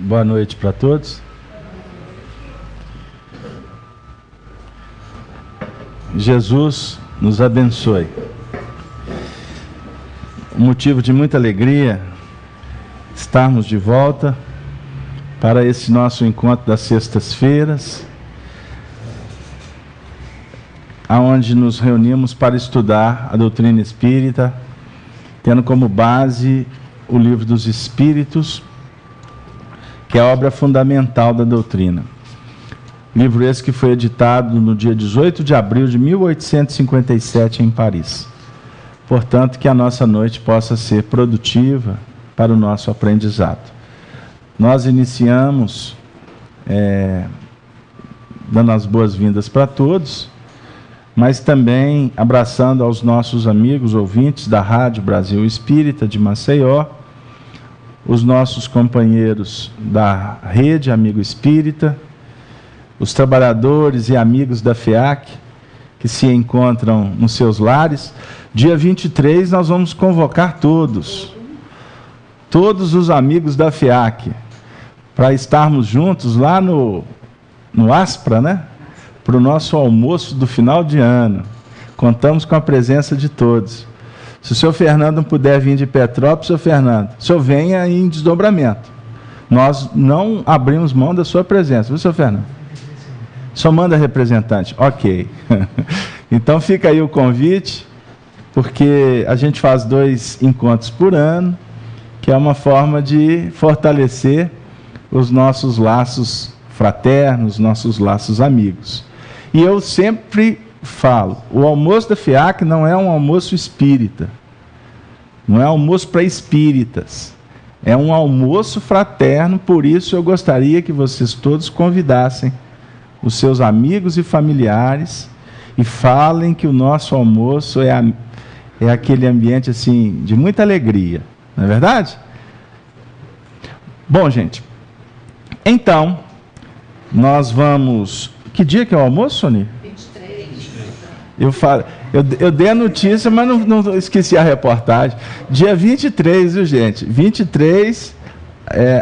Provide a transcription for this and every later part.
Boa noite para todos. Jesus nos abençoe. Um motivo de muita alegria estarmos de volta para esse nosso encontro das sextas-feiras, aonde nos reunimos para estudar a doutrina espírita, tendo como base o Livro dos Espíritos, que é a obra fundamental da doutrina. Livro esse que foi editado no dia 18 de abril de 1857 em Paris. Portanto, que a nossa noite possa ser produtiva para o nosso aprendizado. Nós iniciamos dando as boas-vindas para todos, mas também abraçando aos nossos amigos ouvintes da Rádio Brasil Espírita de Maceió, os nossos companheiros da Rede Amigo Espírita, os trabalhadores e amigos da FEAC, que se encontram nos seus lares. Dia 23 nós vamos convocar todos os amigos da FEAC, para estarmos juntos lá no Aspra, né? Para o nosso almoço do final de ano. Contamos com a presença de todos. Se o senhor Fernando não puder vir de Petrópolis, senhor Fernando, o senhor venha em desdobramento. Nós não abrimos mão da sua presença, viu, senhor Fernando? Só manda representante. Ok. Então fica aí o convite, porque a gente faz 2 encontros por ano, que é uma forma de fortalecer os nossos laços fraternos, nossos laços amigos. E eu sempre falo, o almoço da FEAC não é um almoço espírita, não é almoço para espíritas, é um almoço fraterno. Por isso eu gostaria que vocês todos convidassem os seus amigos e familiares e falem que o nosso almoço é aquele ambiente assim de muita alegria, não é verdade? Bom, gente, então nós vamos... Que dia que é o almoço, Sony? 23. Eu dei a notícia, mas não esqueci a reportagem. Dia 23, viu, gente? 23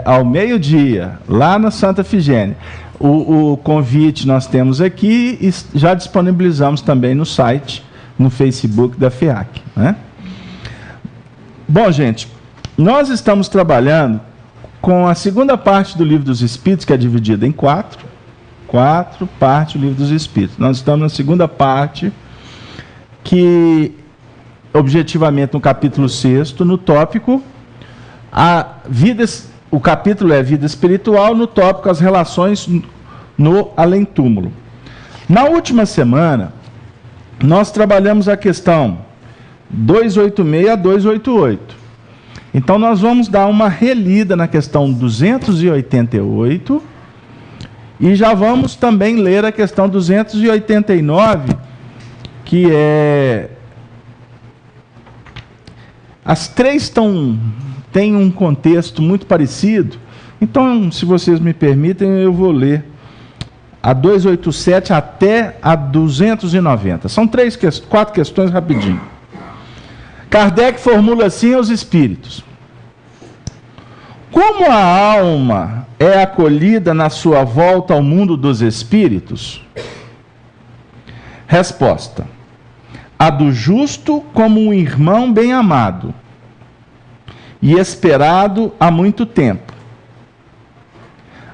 ao meio-dia, lá na Santa Efigênia. O convite nós temos aqui e já disponibilizamos também no site, no Facebook da FEAC, né? Bom, gente, nós estamos trabalhando com a segunda parte do Livro dos Espíritos, que é dividida em 4 partes do Livro dos Espíritos. Nós estamos na segunda parte, que objetivamente no capítulo 6º, no tópico o capítulo é Vida Espiritual, no tópico as relações no além-túmulo. Na última semana, nós trabalhamos a questão 286 a 288. Então, nós vamos dar uma relida na questão 288 e já vamos também ler a questão 289, que é... As 3 têm um contexto muito parecido. Então, se vocês me permitem, eu vou ler a 287 até a 290. São 4 questões rapidinho. Kardec formula assim aos espíritos: como a alma é acolhida na sua volta ao mundo dos espíritos? Resposta: a do justo como um irmão bem amado e esperado há muito tempo.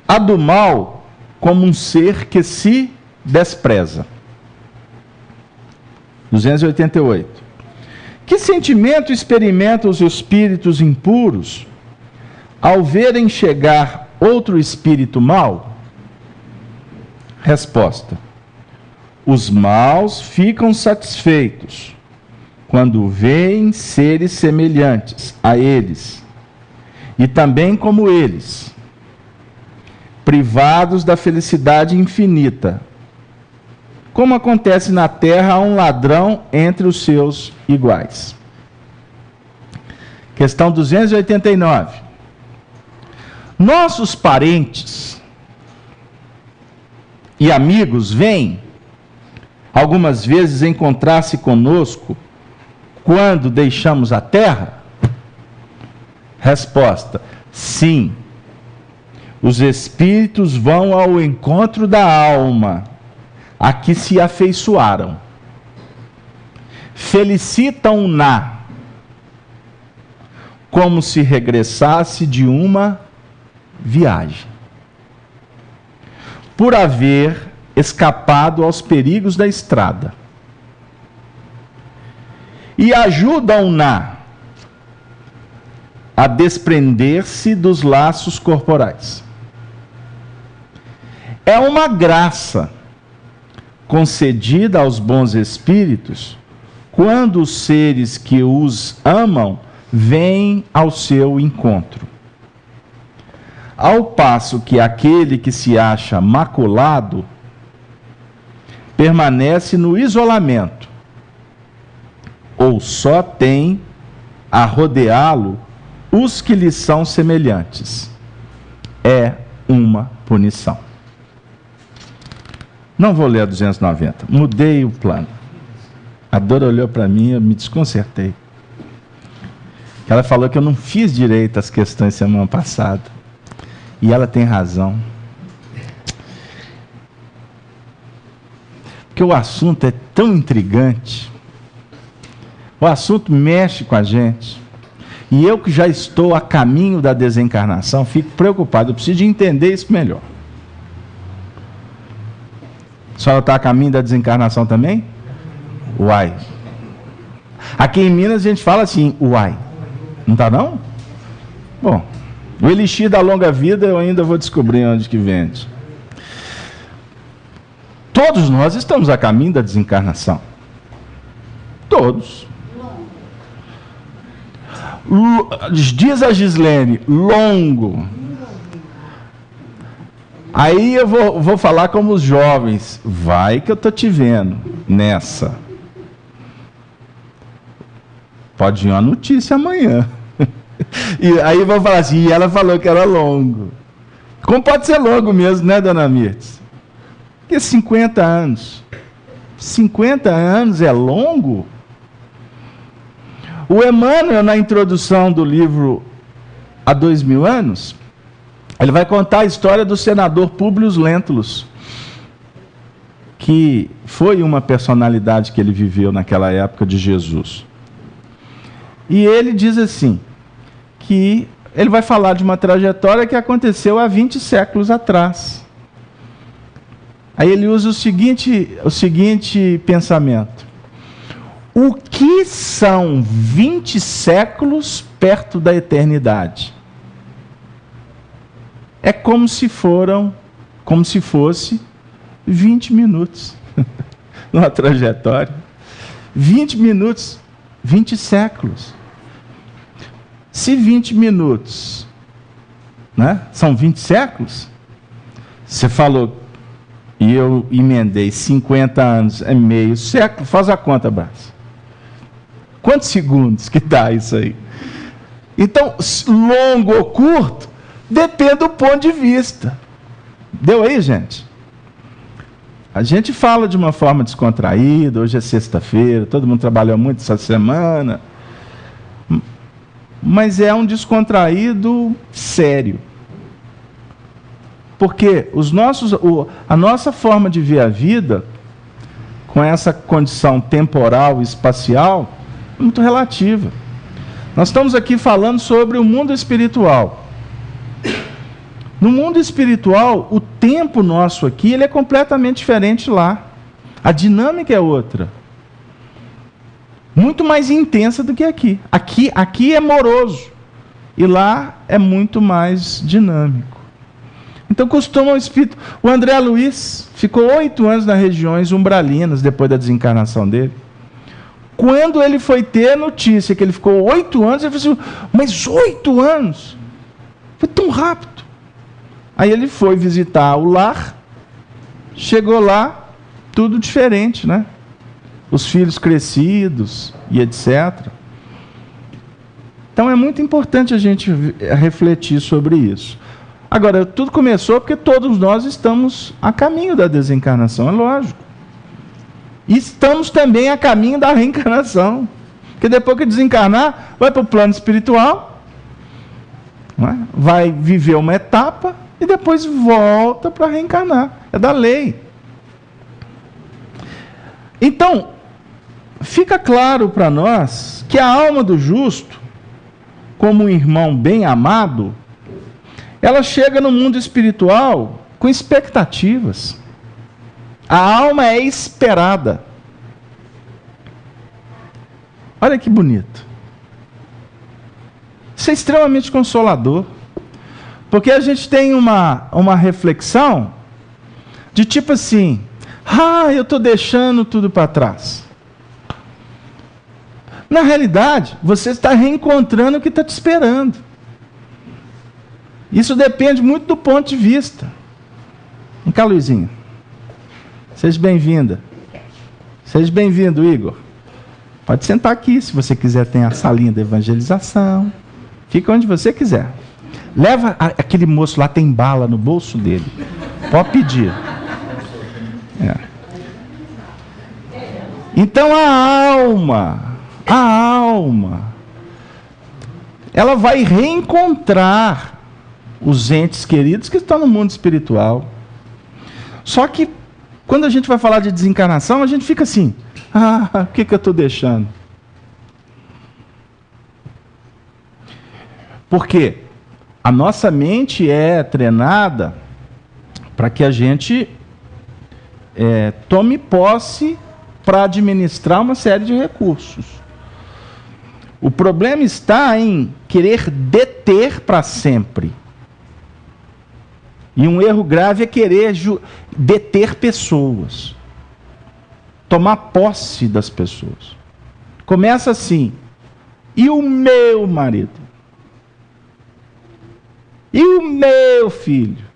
A do mal como um ser que se despreza. 288. Que sentimento experimentam os espíritos impuros ao verem chegar outro espírito mau? Resposta: os maus ficam satisfeitos quando veem seres semelhantes a eles, e também como eles, privados da felicidade infinita, como acontece na terra a um ladrão entre os seus iguais. Questão 289. Nossos parentes e amigos vêm algumas vezes encontrar-se conosco quando deixamos a terra? Resposta: sim. Os espíritos vão ao encontro da alma, a que se afeiçoaram. Felicitam-na, como se regressasse de uma viagem, por haver escapado aos perigos da estrada. E ajudam-na a desprender-se dos laços corporais. É uma graça concedida aos bons espíritos quando os seres que os amam vêm ao seu encontro. Ao passo que aquele que se acha maculado permanece no isolamento, ou só tem a rodeá-lo os que lhe são semelhantes. É uma punição. Não vou ler a 290, mudei o plano. A Dora olhou para mim e eu me desconcertei. Ela falou que eu não fiz direito às questões semana passada. E ela tem razão. Porque o assunto é tão intrigante. O assunto mexe com a gente. E eu que já estou a caminho da desencarnação, fico preocupado. Eu preciso de entender isso melhor. A senhora está a caminho da desencarnação também? Uai. Aqui em Minas a gente fala assim, uai. Não está não? Bom, o elixir da longa vida eu ainda vou descobrir onde que vende. Todos nós estamos a caminho da desencarnação. Todos. Diz a Gislene, longo. Aí eu vou falar como os jovens. Vai que eu estou te vendo nessa. Pode vir uma notícia amanhã. E aí eu vou falar assim, e ela falou que era longo. Como pode ser longo mesmo, né, dona Mirtz? Porque 50 anos. 50 anos é longo? O Emmanuel, na introdução do livro Há 2000 anos, ele vai contar a história do senador Públio Lentulus, que foi uma personalidade que ele viveu naquela época de Jesus. E ele diz assim, que ele vai falar de uma trajetória que aconteceu há 20 séculos atrás. Aí ele usa o seguinte pensamento. O que são 20 séculos perto da eternidade? É como se fosse 20 minutos numa trajetória. 20 minutos, 20 séculos. Se 20 minutos, né, são 20 séculos, você falou, e eu emendei 50 anos, é meio século, faz a conta, Brás. Quantos segundos que dá isso aí? Então, longo ou curto, depende do ponto de vista. Deu aí, gente? A gente fala de uma forma descontraída, hoje é sexta-feira, todo mundo trabalhou muito essa semana, mas é um descontraído sério. Porque a nossa forma de ver a vida, com essa condição temporal e espacial, é muito relativa. Nós estamos aqui falando sobre o mundo espiritual. No mundo espiritual, o tempo nosso aqui, ele é completamente diferente lá. A dinâmica é outra. Muito mais intensa do que aqui. Aqui é moroso. E lá é muito mais dinâmico. Então costuma o espírito... O André Luiz ficou 8 anos nas regiões umbralinas, depois da desencarnação dele. Quando ele foi ter notícia que ele ficou 8 anos, ele falou assim, mas 8 anos? Foi tão rápido. Aí ele foi visitar o lar, chegou lá, tudo diferente, né? Os filhos crescidos e etc. Então é muito importante a gente refletir sobre isso. Agora, tudo começou porque todos nós estamos a caminho da desencarnação, é lógico. E estamos também a caminho da reencarnação. Porque depois que desencarnar, vai para o plano espiritual, não é? Vai viver uma etapa, e depois volta para reencarnar. É da lei. Então, fica claro para nós que a alma do justo, como um irmão bem amado, ela chega no mundo espiritual com expectativas. A alma é esperada. Olha que bonito. Isso é extremamente consolador. Porque a gente tem uma reflexão de tipo assim: eu estou deixando tudo para trás. Na realidade, você está reencontrando o que está te esperando. Isso depende muito do ponto de vista. Vem cá, Luizinho. Seja bem-vinda. Seja bem-vindo, Igor. Pode sentar aqui, se você quiser, tem a salinha da evangelização. Fica onde você quiser. Leva aquele moço lá, tem bala no bolso dele. Pode pedir. Então a alma, ela vai reencontrar os entes queridos que estão no mundo espiritual. Só que quando a gente vai falar de desencarnação, a gente fica assim: o que eu estou deixando? Porque a nossa mente é treinada para que a gente tome posse para administrar uma série de recursos. O problema está em querer deter para sempre. E um erro grave é querer deter pessoas. Tomar posse das pessoas. Começa assim: e o meu marido? E o meu filho?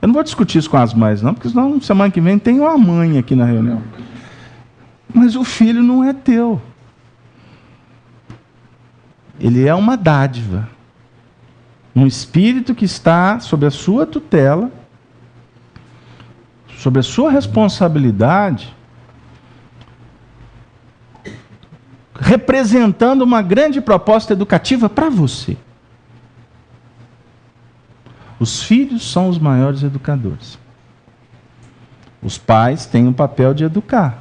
Eu não vou discutir isso com as mães, não, porque senão semana que vem tem uma mãe aqui na reunião. Mas o filho não é teu. Ele é uma dádiva. Um espírito que está sob a sua tutela, sob a sua responsabilidade, representando uma grande proposta educativa para você. Os filhos são os maiores educadores. Os pais têm o papel de educar,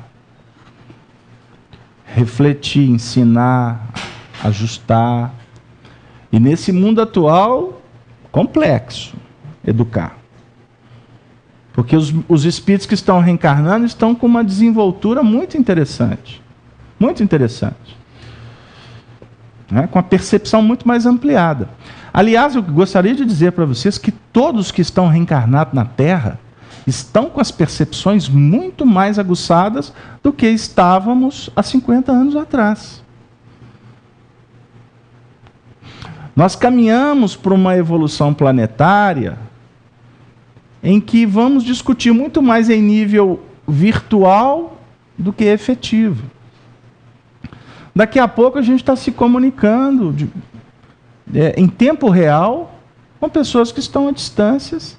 refletir, ensinar, ajustar. E nesse mundo atual, complexo educar. Porque os espíritos que estão reencarnando estão com uma desenvoltura muito interessante. Muito interessante. Né? Com a percepção muito mais ampliada. Aliás, eu gostaria de dizer para vocês que todos que estão reencarnados na Terra estão com as percepções muito mais aguçadas do que estávamos há 50 anos atrás. Nós caminhamos para uma evolução planetária em que vamos discutir muito mais em nível virtual do que efetivo. Daqui a pouco a gente está se comunicando em tempo real com pessoas que estão a distâncias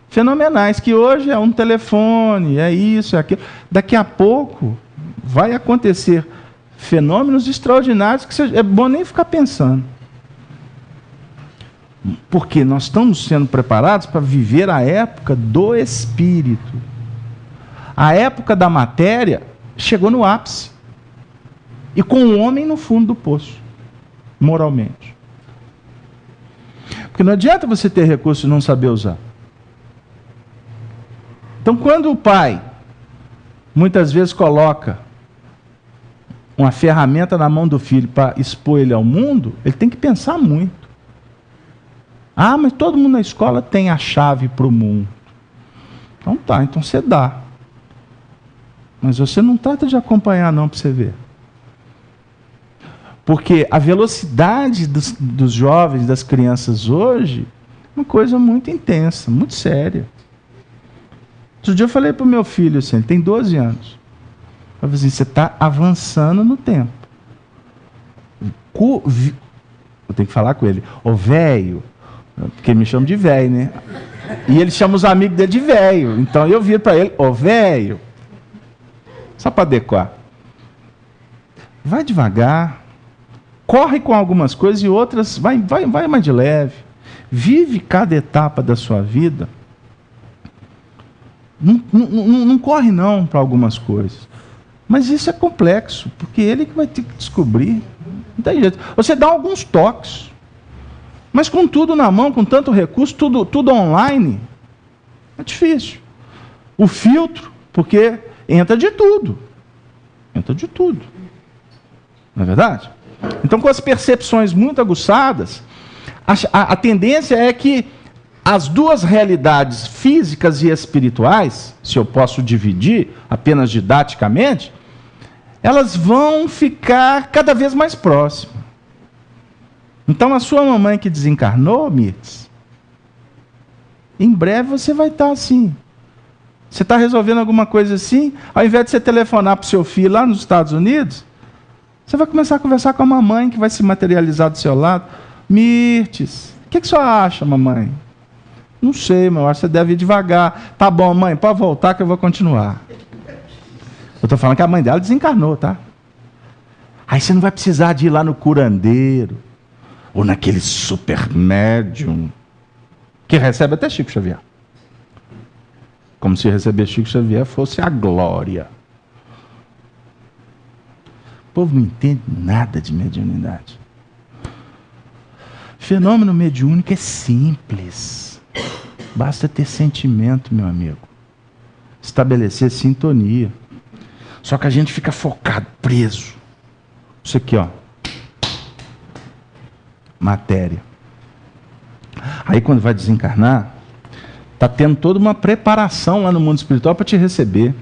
fenomenais, que hoje é um telefone, é isso, é aquilo. Daqui a pouco vai acontecer fenômenos extraordinários que é bom nem ficar pensando. Porque nós estamos sendo preparados para viver a época do espírito. A época da matéria chegou no ápice. E com o homem no fundo do poço, moralmente. Porque não adianta você ter recurso e não saber usar. Então, quando o pai, muitas vezes, coloca uma ferramenta na mão do filho para expor ele ao mundo, ele tem que pensar muito. Mas todo mundo na escola tem a chave para o mundo. Então tá, então você dá. Mas você não trata de acompanhar não para você ver. Porque a velocidade dos jovens, das crianças hoje, é uma coisa muito intensa, muito séria. Outro dia eu falei para o meu filho, assim, ele tem 12 anos. Eu falei assim, você está avançando no tempo. Eu tenho que falar com ele. Ô velho, porque ele me chama de velho, né? E ele chama os amigos dele de velho. Então eu viro para ele, ô velho. Só para adequar. Vai devagar. Corre com algumas coisas e outras vai mais de leve. vive cada etapa da sua vida. Não corre não para algumas coisas. Mas isso é complexo, porque ele que vai ter que descobrir. Não tem jeito. Você dá alguns toques, mas com tudo na mão, com tanto recurso, tudo online, é difícil. O filtro, porque entra de tudo. Entra de tudo. Não é verdade? Então, com as percepções muito aguçadas, a tendência é que as duas realidades físicas e espirituais, se eu posso dividir apenas didaticamente, elas vão ficar cada vez mais próximas. Então, a sua mamãe que desencarnou, Mirtz, em breve você vai estar assim. Você está resolvendo alguma coisa assim, ao invés de você telefonar para o seu filho lá nos Estados Unidos, você vai começar a conversar com a mamãe que vai se materializar do seu lado. Mirtz, o que a senhora acha, mamãe? Não sei, mas eu acho que você deve ir devagar. Tá bom, mãe, pode voltar que eu vou continuar. Eu estou falando que a mãe dela desencarnou, tá? Aí você não vai precisar de ir lá no curandeiro, ou naquele super médium, que recebe até Chico Xavier. Como se receber Chico Xavier fosse a glória. O povo não entende nada de mediunidade. Fenômeno mediúnico é simples. Basta ter sentimento, meu amigo. Estabelecer sintonia. Só que a gente fica focado, preso. Isso aqui, ó. Matéria. Aí quando vai desencarnar, está tendo toda uma preparação lá no mundo espiritual para te receber.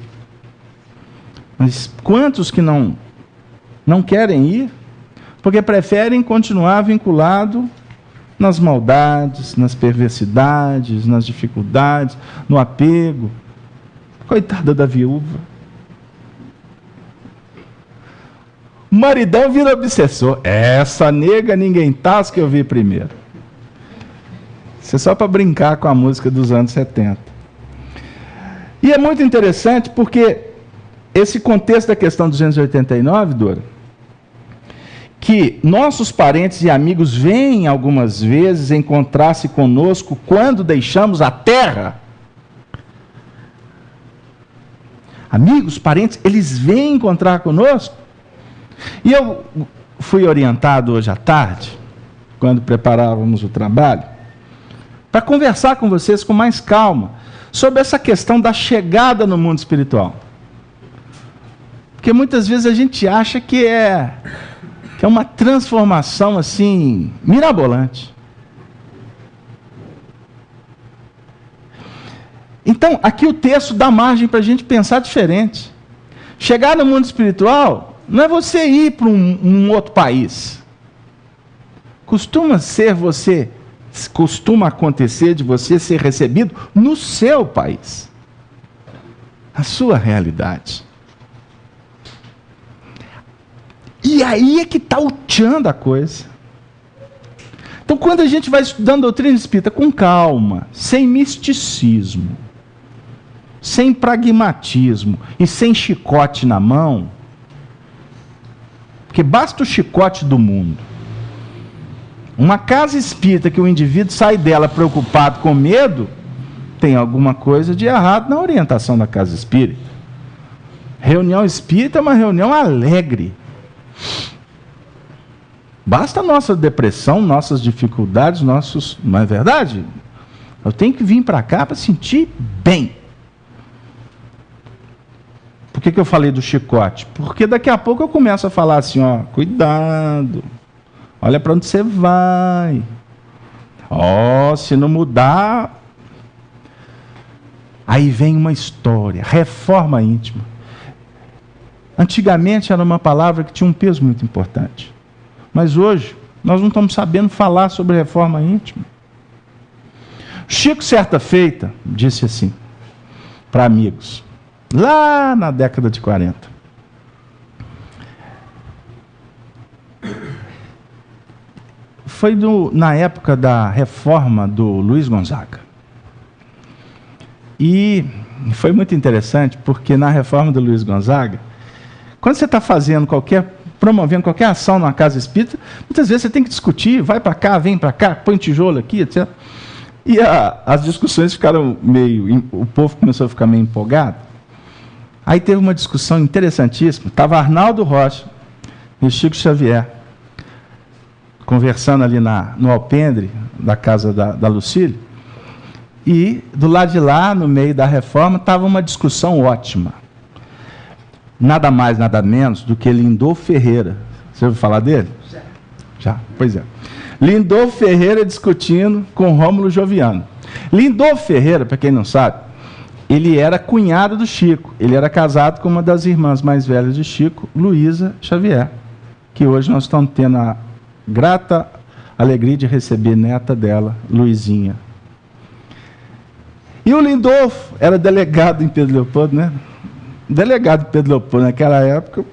Mas quantos que não querem ir? Porque preferem continuar vinculado nas maldades, nas perversidades, nas dificuldades, no apego. Coitada da viúva. O maridão vira obsessor. Essa nega ninguém tasca que eu vi primeiro. Isso é só para brincar com a música dos anos 70. E é muito interessante porque esse contexto da questão 289, Dora, que nossos parentes e amigos vêm algumas vezes encontrar-se conosco quando deixamos a terra. Amigos, parentes, eles vêm encontrar conosco. E eu fui orientado hoje à tarde, quando preparávamos o trabalho, para conversar com vocês com mais calma sobre essa questão da chegada no mundo espiritual. Porque muitas vezes a gente acha que é uma transformação assim, mirabolante. Então, aqui o texto dá margem para a gente pensar diferente. Chegar no mundo espiritual não é você ir para um outro país. Costuma acontecer de você ser recebido no seu país, na sua realidade. E aí é que está o tchan da coisa. Então, quando a gente vai estudando doutrina espírita com calma, sem misticismo, sem pragmatismo e sem chicote na mão, porque basta o chicote do mundo. Uma casa espírita que o indivíduo sai dela preocupado com medo, tem alguma coisa de errado na orientação da casa espírita. Reunião espírita é uma reunião alegre. Basta a nossa depressão, nossas dificuldades, não é verdade? Eu tenho que vir para cá para sentir bem. Por que eu falei do chicote? Porque daqui a pouco eu começo a falar assim, ó, cuidado, olha para onde você vai. Ó, se não mudar... Aí vem uma história, reforma íntima. Antigamente era uma palavra que tinha um peso muito importante. Mas hoje, nós não estamos sabendo falar sobre reforma íntima. Chico, certa feita, disse assim, para amigos, lá na década de 40. Foi na época da reforma do Luiz Gonzaga. E foi muito interessante, porque na reforma do Luiz Gonzaga, quando você está fazendo qualquer promovendo qualquer ação numa casa espírita, muitas vezes você tem que discutir, vai para cá, vem para cá, põe tijolo aqui, etc. E as discussões ficaram o povo começou a ficar meio empolgado. Aí teve uma discussão interessantíssima, estava Arnaldo Rocha e Chico Xavier conversando ali no alpendre da casa da Lucília, e do lado de lá, no meio da reforma, estava uma discussão ótima. Nada mais, nada menos do que Lindolfo Ferreira. Você ouviu falar dele? Já, pois é. Lindolfo Ferreira discutindo com Rômulo Joviano. Lindolfo Ferreira, para quem não sabe, ele era cunhado do Chico. Ele era casado com uma das irmãs mais velhas de Chico, Luísa Xavier, que hoje nós estamos tendo a grata alegria de receber neta dela, Luizinha. E o Lindolfo era delegado em Pedro Leopoldo, né? Delegado em Pedro Leopoldo naquela época,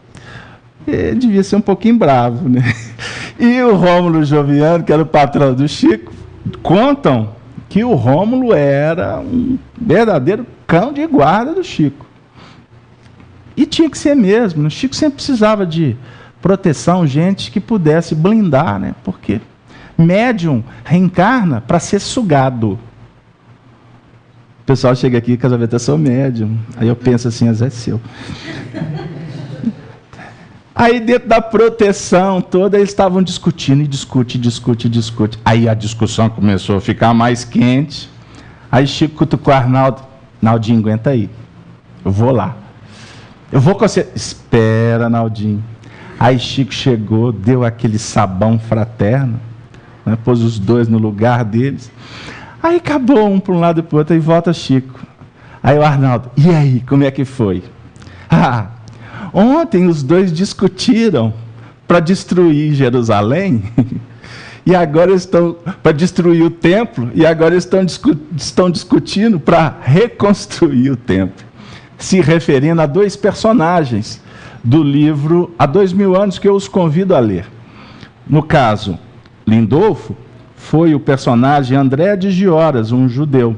ele devia ser um pouquinho bravo, né? E o Rômulo Joviano, que era o patrão do Chico, contam que o Rômulo era um verdadeiro cão de guarda do Chico. E tinha que ser mesmo. O Chico sempre precisava de proteção, gente que pudesse blindar, né? Porque médium reencarna para ser sugado. O pessoal chega aqui, casamento, eu sou médium. Aí eu penso assim, às vezes é seu. Aí dentro da proteção toda, eles estavam discutindo, e discute. Aí a discussão começou a ficar mais quente. Aí Chico cutucou o Arnaldo. Naldinho, aguenta aí. Eu vou lá. Eu vou com você. Espera, Naldinho. Aí Chico chegou, deu aquele sabão fraterno, né, pôs os dois no lugar deles. Aí acabou um para um lado e para o outro, e volta Chico. Aí o Arnaldo, e aí, como é que foi? Ah, ontem os dois discutiram para destruir Jerusalém, e agora estão para destruir o templo, e agora estão discutindo para reconstruir o templo. Se referindo a dois personagens do livro Há 2000 anos, que eu os convido a ler. No caso, Lindolfo foi o personagem André de Gioras, um judeu.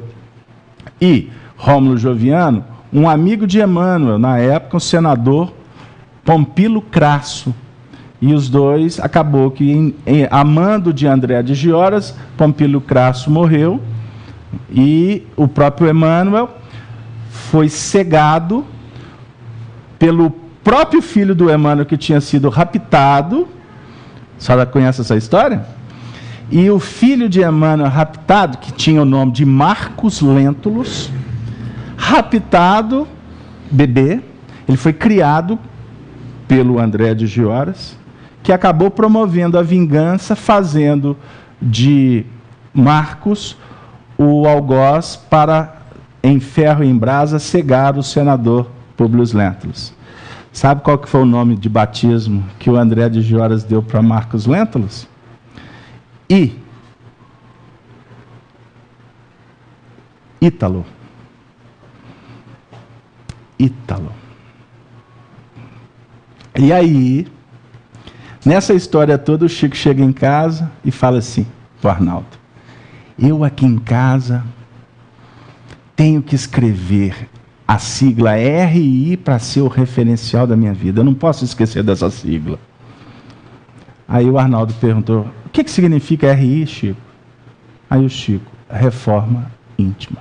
E Rômulo Joviano, um amigo de Emmanuel, na época o senador Pompilo Crasso. E os dois, acabou que, amando de André de Gioras, Pompilo Crasso morreu, e o próprio Emmanuel foi cegado pelo próprio filho do Emmanuel, que tinha sido raptado. A senhora conhece essa história? E o filho de Emmanuel raptado, que tinha o nome de Marcos Lentulus, raptado, bebê, ele foi criado pelo André de Gioras, que acabou promovendo a vingança, fazendo de Marcos o algoz para, em ferro e em brasa, cegar o senador Públio Lentulus. Sabe qual que foi o nome de batismo que o André de Gioras deu para Marcos Lentulus? Ítalo. E aí, nessa história toda, o Chico chega em casa e fala assim para o Arnaldo: eu aqui em casa tenho que escrever a sigla RI para ser o referencial da minha vida. Eu não posso esquecer dessa sigla. Aí o Arnaldo perguntou: o que significa RI, Chico? Aí o Chico: reforma íntima.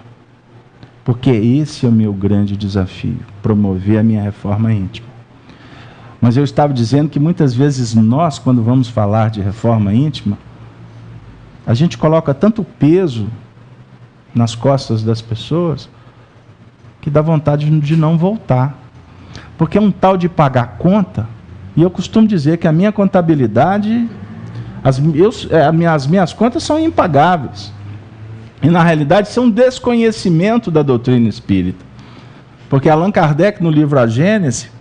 Porque esse é o meu grande desafio, promover a minha reforma íntima. Mas eu estava dizendo que muitas vezes nós, quando vamos falar de reforma íntima, a gente coloca tanto peso nas costas das pessoas que dá vontade de não voltar. Porque é um tal de pagar conta, e eu costumo dizer que a minha contabilidade, as minhas contas são impagáveis. E, na realidade, isso é um desconhecimento da doutrina espírita. Porque Allan Kardec, no livro A Gênese,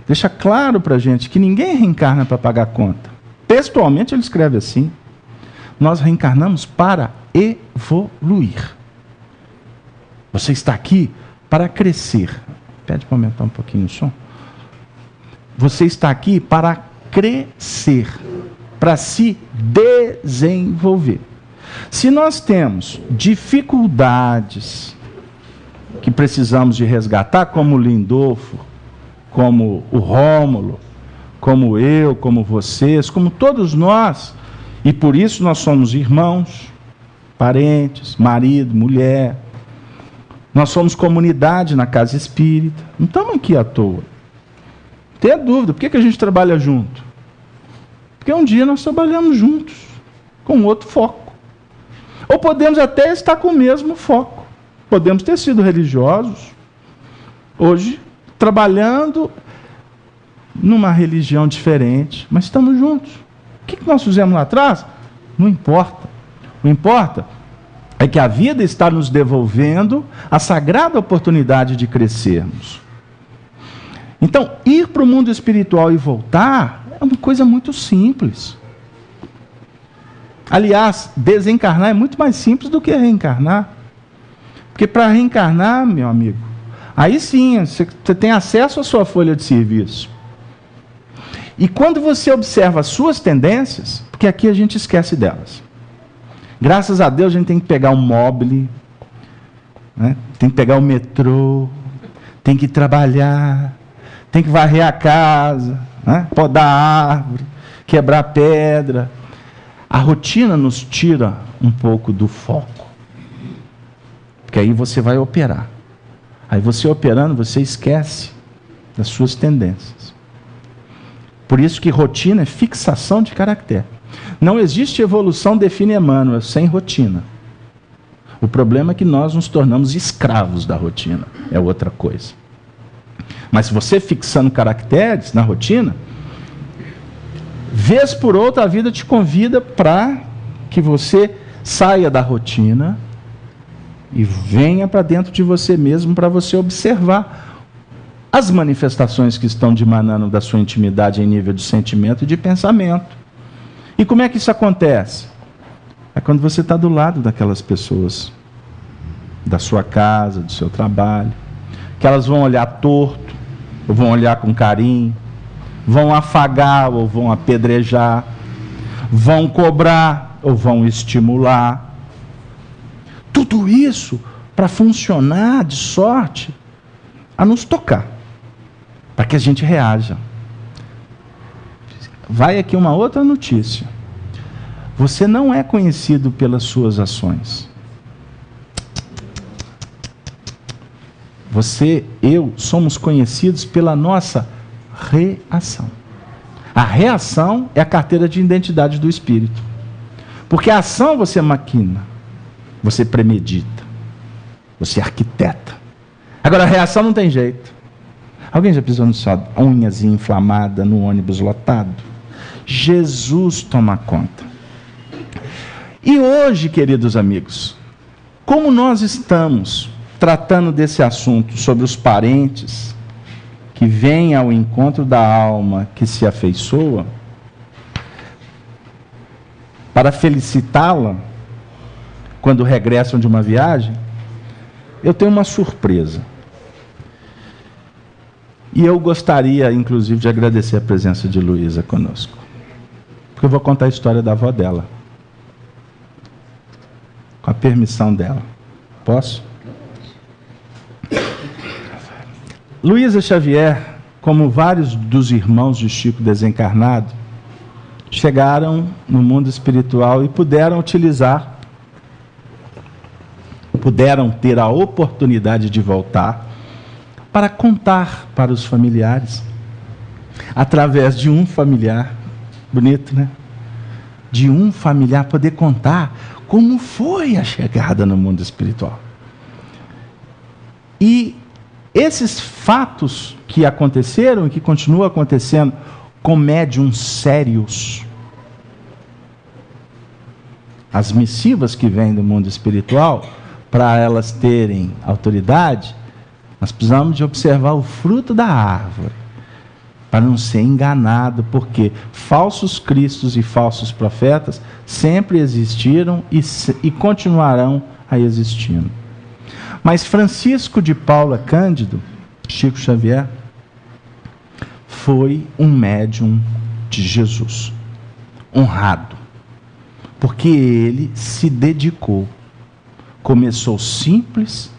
deixa claro para a gente que ninguém reencarna para pagar conta. Textualmente ele escreve assim: nós reencarnamos para evoluir. Você está aqui para crescer. Pede para aumentar um pouquinho o som. Você está aqui para crescer, para se desenvolver. Se nós temos dificuldades que precisamos de resgatar, como o Lindolfo, como o Rômulo, como eu, como vocês, como todos nós, e por isso nós somos irmãos, parentes, marido, mulher, nós somos comunidade na casa espírita, não estamos aqui à toa. Tenha dúvida, por que a gente trabalha junto? Porque um dia nós trabalhamos juntos, com outro foco. Ou podemos até estar com o mesmo foco. Podemos ter sido religiosos, hoje, trabalhando numa religião diferente, mas estamos juntos. O que nós fizemos lá atrás? Não importa. Não importa é que a vida está nos devolvendo a sagrada oportunidade de crescermos. Então, ir para o mundo espiritual e voltar é uma coisa muito simples. Aliás, desencarnar é muito mais simples do que reencarnar. Porque para reencarnar, meu amigo, aí sim, você tem acesso à sua folha de serviço. E quando você observa as suas tendências, porque aqui a gente esquece delas. Graças a Deus a gente tem que pegar um móvel, né? Tem que pegar o metrô, tem que trabalhar, tem que varrer a casa, né? Podar a árvore, quebrar pedra. A rotina nos tira um pouco do foco. Porque aí você vai operar. Aí você operando, você esquece das suas tendências. Por isso que rotina é fixação de caractere. Não existe evolução, define Emmanuel, sem rotina. O problema é que nós nos tornamos escravos da rotina. É outra coisa. Mas se você fixando caracteres na rotina, vez por outra a vida te convida para que você saia da rotina e venha para dentro de você mesmo para você observar as manifestações que estão dimanando da sua intimidade em nível de sentimento e de pensamento. E como é que isso acontece? É quando você está do lado daquelas pessoas, da sua casa, do seu trabalho, que elas vão olhar torto, ou vão olhar com carinho, vão afagar ou vão apedrejar, vão cobrar ou vão estimular. Tudo isso para funcionar de sorte a nos tocar, para que a gente reaja. Vai aqui uma outra notícia. Você não é conhecido pelas suas ações. Você, eu, somos conhecidos pela nossa reação. A reação é a carteira de identidade do espírito. Porque a ação você maquina, você premedita, você arquiteta. Agora a reação não tem jeito. Alguém já pisou no sua unhazinha inflamada no ônibus lotado? Jesus toma conta. E hoje, queridos amigos, como nós estamos tratando desse assunto sobre os parentes que vêm ao encontro da alma que se afeiçoa, para felicitá-la quando regressam de uma viagem, eu tenho uma surpresa. E eu gostaria, inclusive, de agradecer a presença de Luísa conosco. Porque eu vou contar a história da avó dela. Com a permissão dela. Posso? Luísa Xavier, como vários dos irmãos de Chico desencarnado, chegaram no mundo espiritual e puderam utilizar, puderam ter a oportunidade de voltar para contar para os familiares, através de um familiar, bonito, né? De um familiar poder contar como foi a chegada no mundo espiritual. E esses fatos que aconteceram e que continuam acontecendo com médiuns sérios, as missivas que vêm do mundo espiritual, para elas terem autoridade, nós precisamos de observar o fruto da árvore, para não ser enganado, porque falsos cristos e falsos profetas sempre existiram e continuarão a existindo. Mas Francisco de Paula Cândido, Chico Xavier, foi um médium de Jesus, honrado, porque ele se dedicou. Começou simples,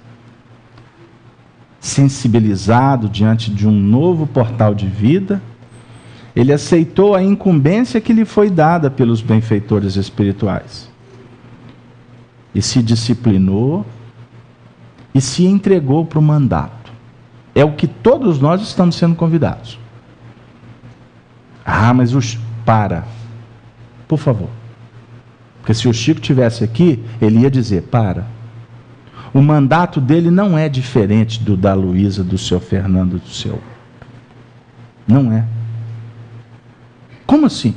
sensibilizado diante de um novo portal de vida, Ele aceitou a incumbência que lhe foi dada pelos benfeitores espirituais. E se disciplinou e se entregou para o mandato. É o que todos nós estamos sendo convidados. Ah, mas para. Por favor. Porque se o Chico estivesse aqui, ele ia dizer, para. O mandato dele não é diferente do da Luísa, do seu Fernando, do seu. Não é. Como assim?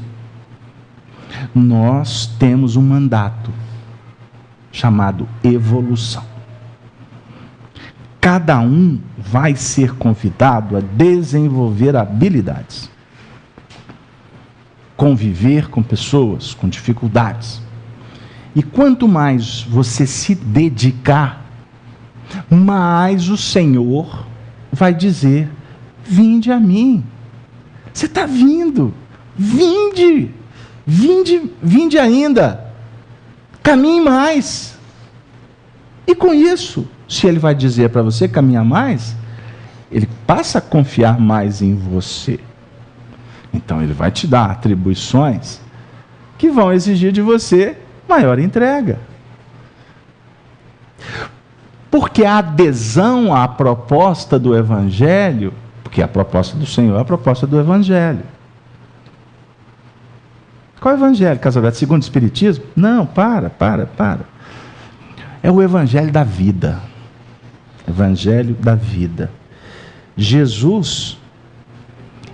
Nós temos um mandato chamado evolução. Cada um vai ser convidado a desenvolver habilidades. Conviver com pessoas com dificuldades. E quanto mais você se dedicar, mais o Senhor vai dizer, vinde a mim. Você está vindo. Vinde. Vinde ainda. Caminhe mais. E com isso, se ele vai dizer para você caminhar mais, ele passa a confiar mais em você. Então ele vai te dar atribuições que vão exigir de você maior entrega. Porque a adesão à proposta do Evangelho, porque a proposta do Senhor é a proposta do Evangelho. Qual é o Evangelho, Casalberto? Segundo o Espiritismo? Não, para. É o Evangelho da vida. Evangelho da vida. Jesus,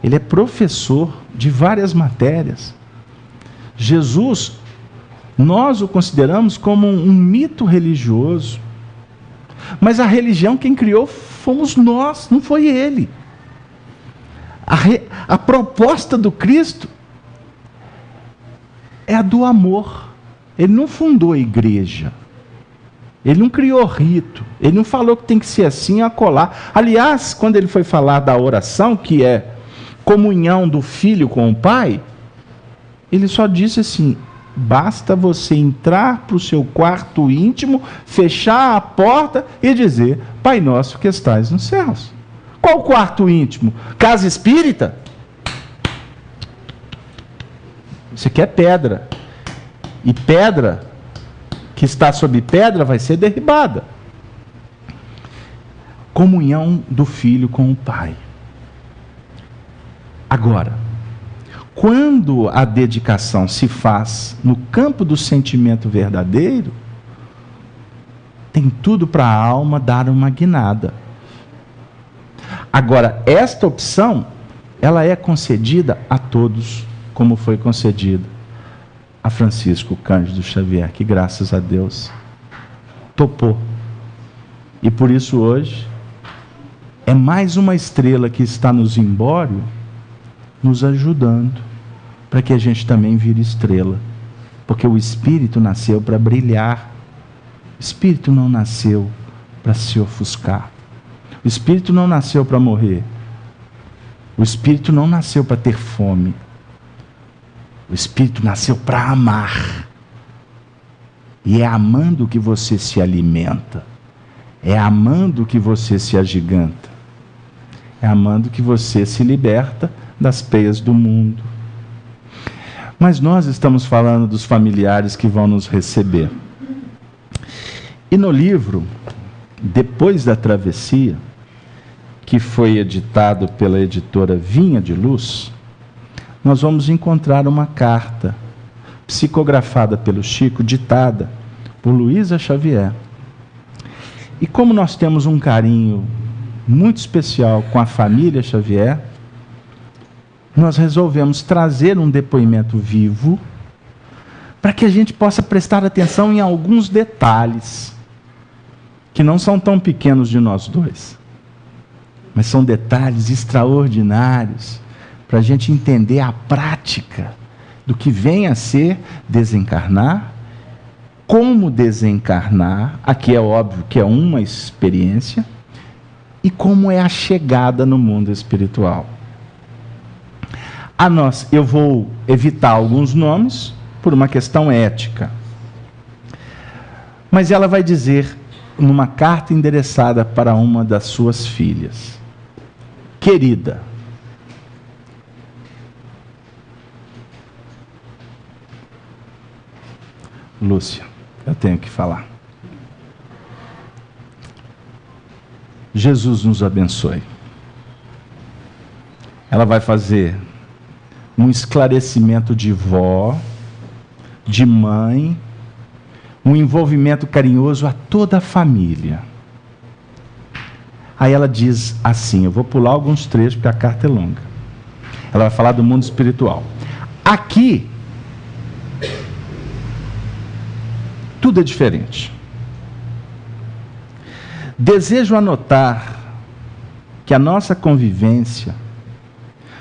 ele é professor de várias matérias. Jesus, nós o consideramos como um mito religioso. Mas a religião quem criou fomos nós, não foi ele. A proposta do Cristo é a do amor. Ele não fundou a igreja. Ele não criou rito. Ele não falou que tem que ser assim, acolá. Aliás, quando ele foi falar da oração, que é comunhão do filho com o pai, ele só disse assim, basta você entrar para o seu quarto íntimo, fechar a porta e dizer, Pai nosso que estais nos céus. Qual quarto íntimo? Casa espírita? Isso aqui é pedra. E pedra que está sob pedra vai ser derribada. Comunhão do filho com o pai. Agora, quando a dedicação se faz no campo do sentimento verdadeiro, tem tudo para a alma dar uma guinada. Agora, esta opção, ela é concedida a todos, como foi concedida a Francisco Cândido Xavier, que graças a Deus topou. E por isso hoje, é mais uma estrela que está no zimbório, nos ajudando, para que a gente também vire estrela. Porque o Espírito nasceu para brilhar. O Espírito não nasceu para se ofuscar. O Espírito não nasceu para morrer. O Espírito não nasceu para ter fome. O Espírito nasceu para amar. E é amando que você se alimenta. É amando que você se agiganta. É amando que você se liberta das peias do mundo. Mas nós estamos falando dos familiares que vão nos receber. E no livro, Depois da Travessia, que foi editado pela editora Vinha de Luz, nós vamos encontrar uma carta psicografada pelo Chico, ditada por Luísa Xavier. E como nós temos um carinho muito especial com a família Xavier, nós resolvemos trazer um depoimento vivo para que a gente possa prestar atenção em alguns detalhes que não são tão pequenos de nós dois, mas são detalhes extraordinários para a gente entender a prática do que vem a ser desencarnar, como desencarnar, aqui é óbvio que é uma experiência, e como é a chegada no mundo espiritual. Eu vou evitar alguns nomes por uma questão ética. Mas ela vai dizer, numa carta endereçada para uma das suas filhas: querida, Lúcia, eu tenho que falar. Jesus nos abençoe. Ela vai fazer um esclarecimento de vó, de mãe, um envolvimento carinhoso a toda a família. Aí ela diz assim, eu vou pular alguns trechos porque a carta é longa. Ela vai falar do mundo espiritual. Aqui, tudo é diferente. Desejo anotar que a nossa convivência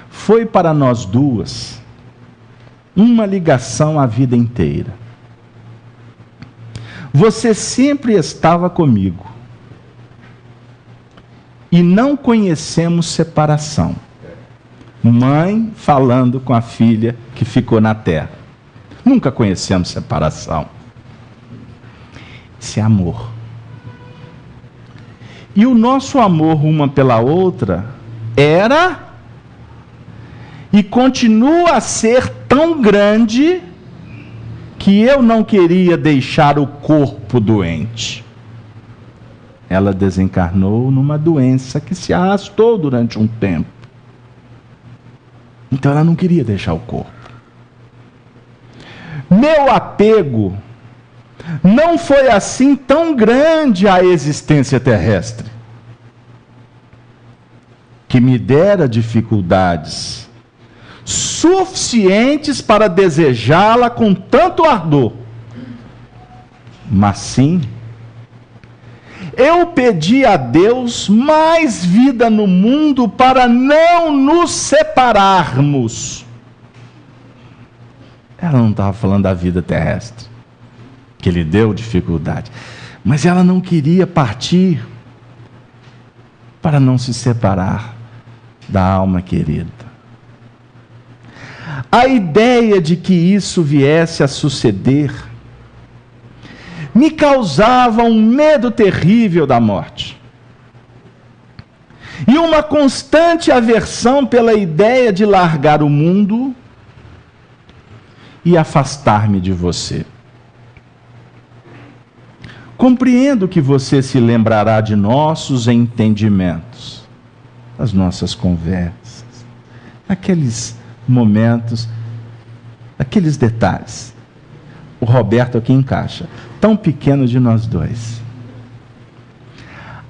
foi para nós duas uma ligação a vida inteira. Você sempre estava comigo e não conhecemos separação. Mãe falando com a filha que ficou na terra. Nunca conhecemos separação. Isso é amor. E o nosso amor uma pela outra era e continua a ser tão grande que eu não queria deixar o corpo doente. Ela desencarnou numa doença que se arrastou durante um tempo. Então ela não queria deixar o corpo. Meu apego não foi assim tão grande à existência terrestre, que me dera dificuldades suficientes para desejá-la com tanto ardor. Mas sim, eu pedi a Deus mais vida no mundo para não nos separarmos. Ela não estava falando da vida terrestre, que lhe deu dificuldade, mas ela não queria partir para não se separar da alma querida. A ideia de que isso viesse a suceder me causava um medo terrível da morte e uma constante aversão pela ideia de largar o mundo e afastar-me de você. Compreendo que você se lembrará de nossos entendimentos, das nossas conversas, aqueles momentos, aqueles detalhes. O Roberto aqui encaixa, tão pequeno de nós dois.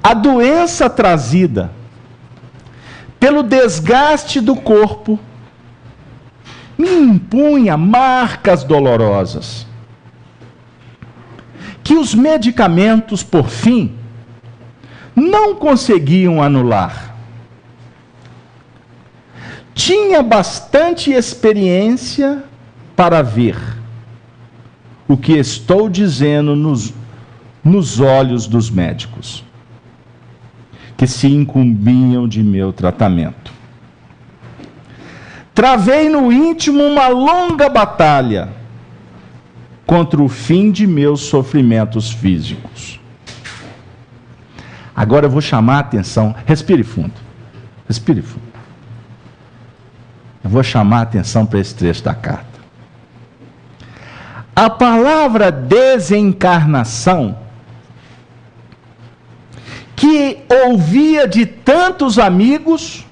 A doença trazida pelo desgaste do corpo me impunha marcas dolorosas, que os medicamentos, por fim, não conseguiam anular. Tinha bastante experiência para ver o que estou dizendo nos olhos dos médicos, que se incumbiam de meu tratamento. Travei no íntimo uma longa batalha contra o fim de meus sofrimentos físicos. Agora eu vou chamar a atenção, respire fundo, respire fundo. Eu vou chamar a atenção para esse trecho da carta. A palavra desencarnação, que ouvia de tantos amigos,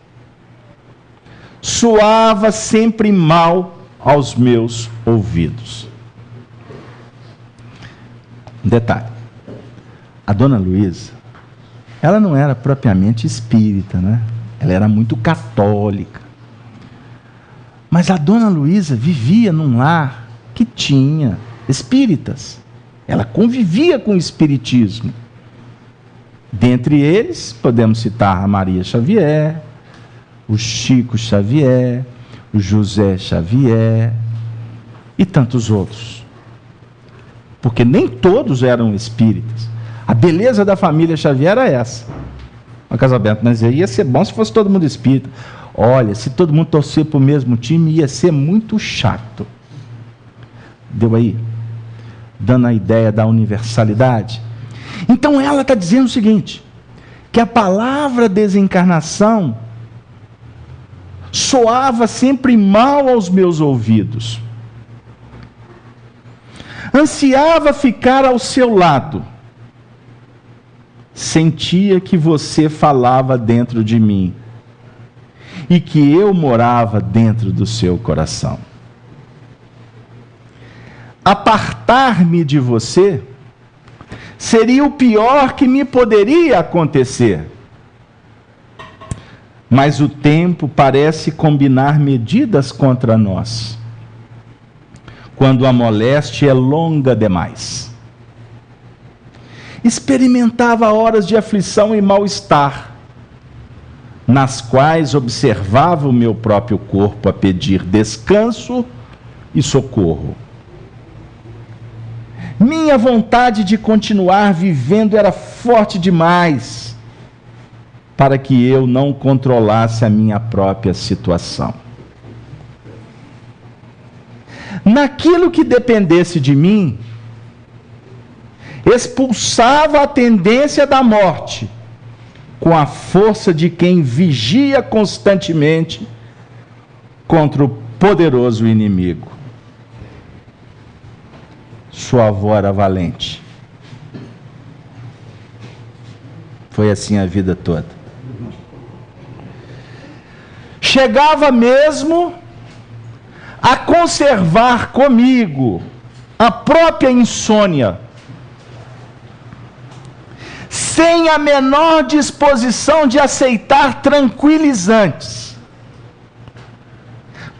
soava sempre mal aos meus ouvidos. Um detalhe, a dona Luísa, ela não era propriamente espírita, né? Ela era muito católica. Mas a dona Luísa vivia num lar que tinha espíritas. Ela convivia com o espiritismo. Dentre eles, podemos citar a Maria Xavier, o Chico Xavier, o José Xavier e tantos outros. Porque nem todos eram espíritas. A beleza da família Xavier era essa. O casamento, mas ia ser bom se fosse todo mundo espírita. Olha, se todo mundo torcer para o mesmo time, ia ser muito chato. Deu aí? Dando a ideia da universalidade. Então ela está dizendo o seguinte, que a palavra desencarnação soava sempre mal aos meus ouvidos. Ansiava ficar ao seu lado. Sentia que você falava dentro de mim e que eu morava dentro do seu coração. Apartar-me de você seria o pior que me poderia acontecer. Mas o tempo parece combinar medidas contra nós, quando a moléstia é longa demais. Experimentava horas de aflição e mal-estar, nas quais observava o meu próprio corpo a pedir descanso e socorro. Minha vontade de continuar vivendo era forte demais para que eu não controlasse a minha própria situação. Naquilo que dependesse de mim, expulsava a tendência da morte com a força de quem vigia constantemente contra o poderoso inimigo. Sua avó era valente. Foi assim a vida toda. Chegava mesmo a conservar comigo a própria insônia, sem a menor disposição de aceitar tranquilizantes,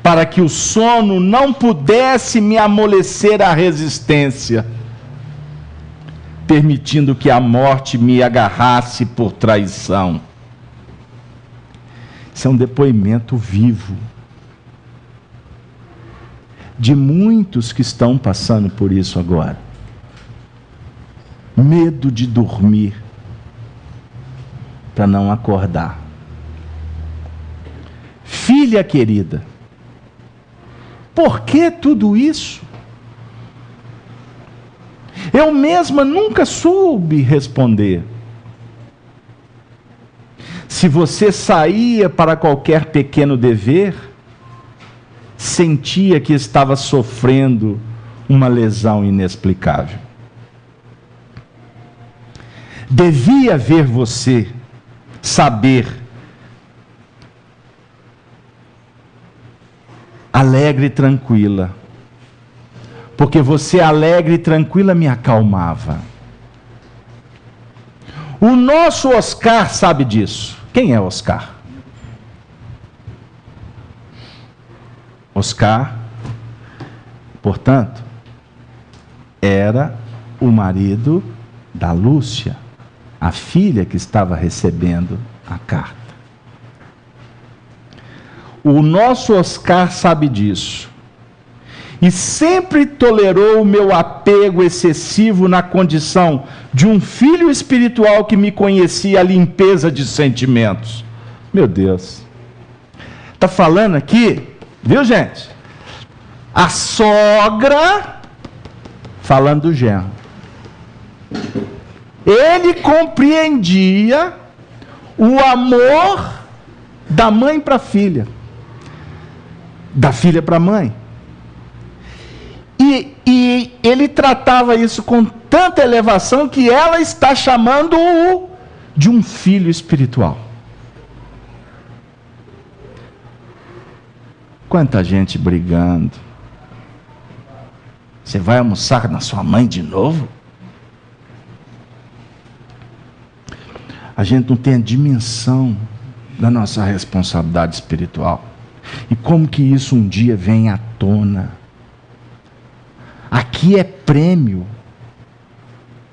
para que o sono não pudesse me amolecer à resistência, permitindo que a morte me agarrasse por traição. Isso é um depoimento vivo de muitos que estão passando por isso agora. Medo de dormir para não acordar. Filha querida, por que tudo isso? Eu mesma nunca soube responder. Se você saía para qualquer pequeno dever, sentia que estava sofrendo uma lesão inexplicável. Devia ver você, saber, alegre e tranquila, porque você alegre e tranquila me acalmava. O nosso Oscar sabe disso. Quem é Oscar? Oscar, portanto, era o marido da Lúcia, a filha que estava recebendo a carta. O nosso Oscar sabe disso. E sempre tolerou o meu apego excessivo na condição de um filho espiritual que me conhecia a limpeza de sentimentos. Meu Deus. Está falando aqui, viu, gente? A sogra falando do genro. Ele compreendia o amor da mãe para a filha, da filha para a mãe. E ele tratava isso com tanta elevação que ela está chamando-o de um filho espiritual. Quanta gente brigando. Você vai almoçar na sua mãe de novo? A gente não tem a dimensão da nossa responsabilidade espiritual. E como que isso um dia vem à tona. Aqui é prêmio.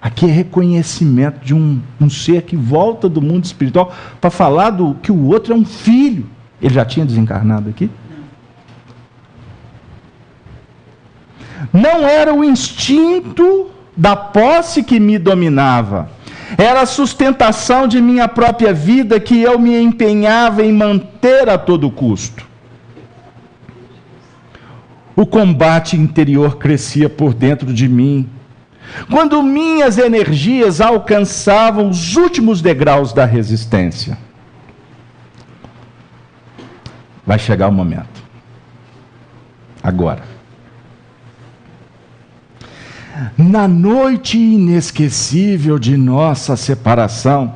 Aqui é reconhecimento de um ser que volta do mundo espiritual para falar que o outro é um filho. Ele já tinha desencarnado aqui? Não era o instinto da posse que me dominava. Era a sustentação de minha própria vida que eu me empenhava em manter a todo custo. O combate interior crescia por dentro de mim. Quando minhas energias alcançavam os últimos degraus da resistência. Vai chegar o momento. Agora. Na noite inesquecível de nossa separação,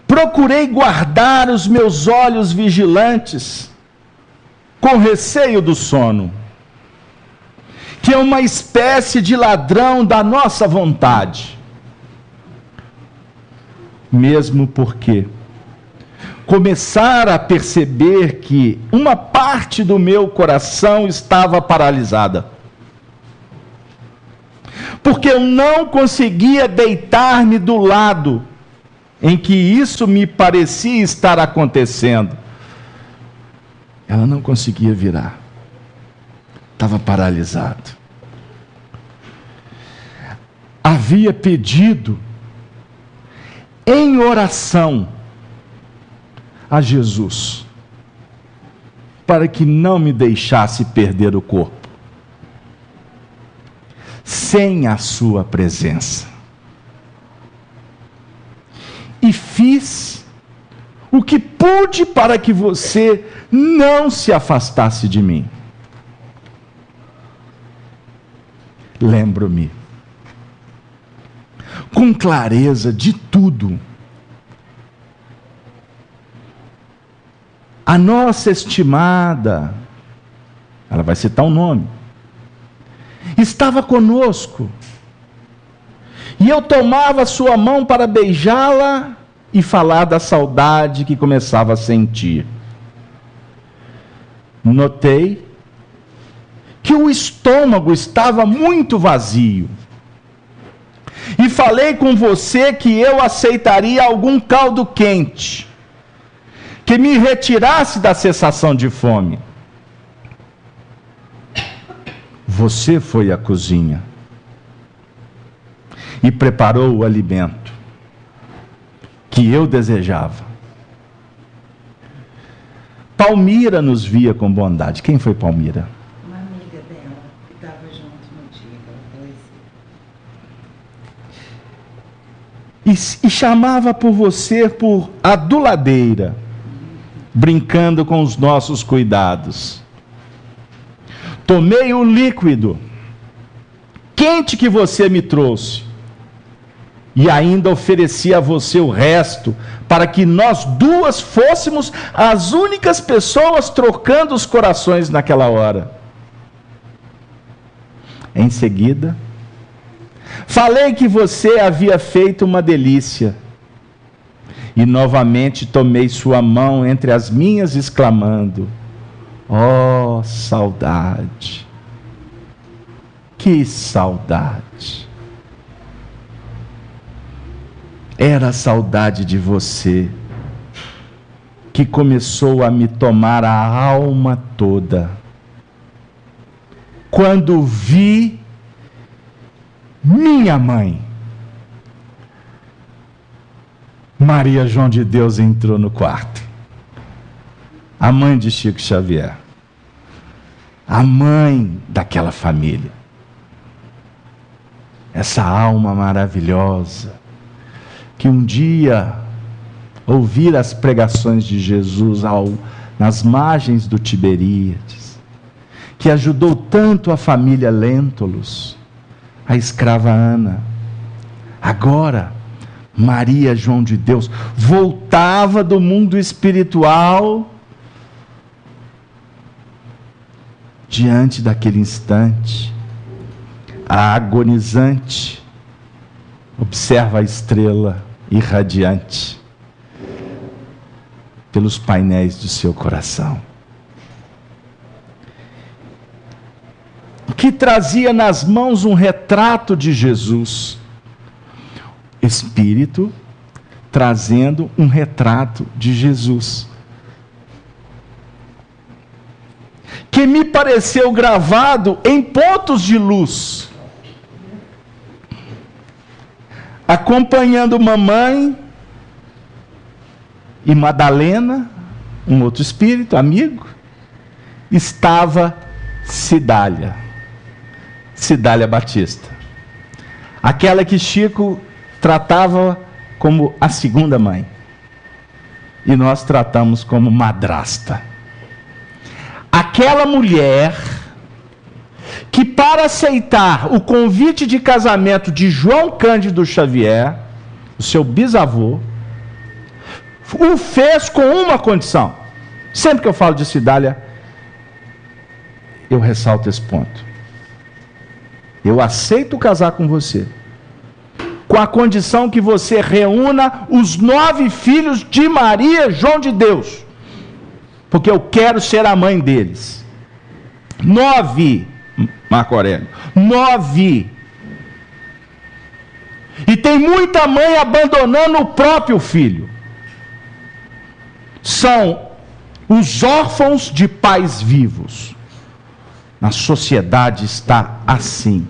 procurei guardar os meus olhos vigilantes, com receio do sono, que é uma espécie de ladrão da nossa vontade. Mesmo porque começara a perceber que uma parte do meu coração estava paralisada. Porque eu não conseguia deitar-me do lado em que isso me parecia estar acontecendo. Ela não conseguia virar. Estava paralisado. Havia pedido em oração a Jesus para que não me deixasse perder o corpo sem a sua presença. E fiz o que pude para que você não se afastasse de mim. Lembro-me com clareza de tudo. A nossa estimada, ela vai citar um nome, estava conosco, e eu tomava sua mão para beijá-la e falar da saudade que começava a sentir. Notei que o estômago estava muito vazio, e falei com você que eu aceitaria algum caldo quente, que me retirasse da sensação de fome. Você foi à cozinha e preparou o alimento que eu desejava. Palmira nos via com bondade. Quem foi Palmira? Uma amiga dela, que estava junto no dia, e chamava por você por aduladeira, brincando com os nossos cuidados. Tomei o líquido quente que você me trouxe e ainda ofereci a você o resto, para que nós duas fôssemos as únicas pessoas trocando os corações naquela hora. Em seguida, falei que você havia feito uma delícia, e novamente tomei sua mão entre as minhas, exclamando: oh, saudade! Que saudade! Era a saudade de você que começou a me tomar a alma toda. Quando vi minha mãe, Maria João de Deus, entrou no quarto. A mãe de Chico Xavier. A mãe daquela família. Essa alma maravilhosa, que um dia ouvir as pregações de Jesus nas margens do Tiberíades, que ajudou tanto a família Lentulus, a escrava Ana. Agora, Maria João de Deus voltava do mundo espiritual diante daquele instante. A agonizante observa a estrela irradiante pelos painéis do seu coração, que trazia nas mãos um retrato de Jesus. Espírito trazendo um retrato de Jesus, que me pareceu gravado em pontos de luz, acompanhando mamãe e Madalena, um outro espírito amigo, estava Cidália Batista, aquela que Chico tratava como a segunda mãe, e nós tratamos como madrasta. Aquela mulher que para aceitar o convite de casamento de João Cândido Xavier, o seu bisavô, o fez com uma condição. Sempre que eu falo de Cidália, eu ressalto esse ponto. Eu aceito casar com você, com a condição que você reúna os 9 filhos de Maria, João de Deus, porque eu quero ser a mãe deles. 9, Marco Aurélio, 9. E tem muita mãe abandonando o próprio filho. São os órfãos de pais vivos. A sociedade está assim.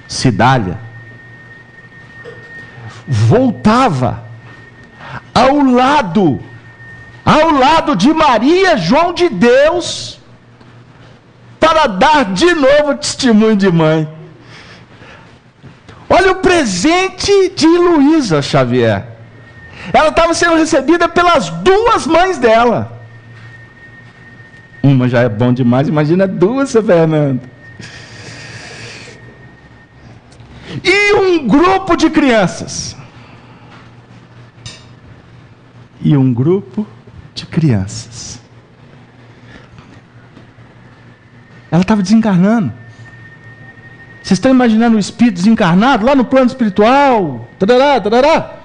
Cidália voltava ao lado de Maria, João de Deus, para dar de novo testemunho de mãe. Olha o presente de Luísa Xavier. Ela estava sendo recebida pelas 2 mães dela. Uma já é bom demais, imagina 2, seu Fernando. E um grupo de crianças. Ela estava desencarnando. Vocês estão imaginando o espírito desencarnado lá no plano espiritual? Tarará, tarará.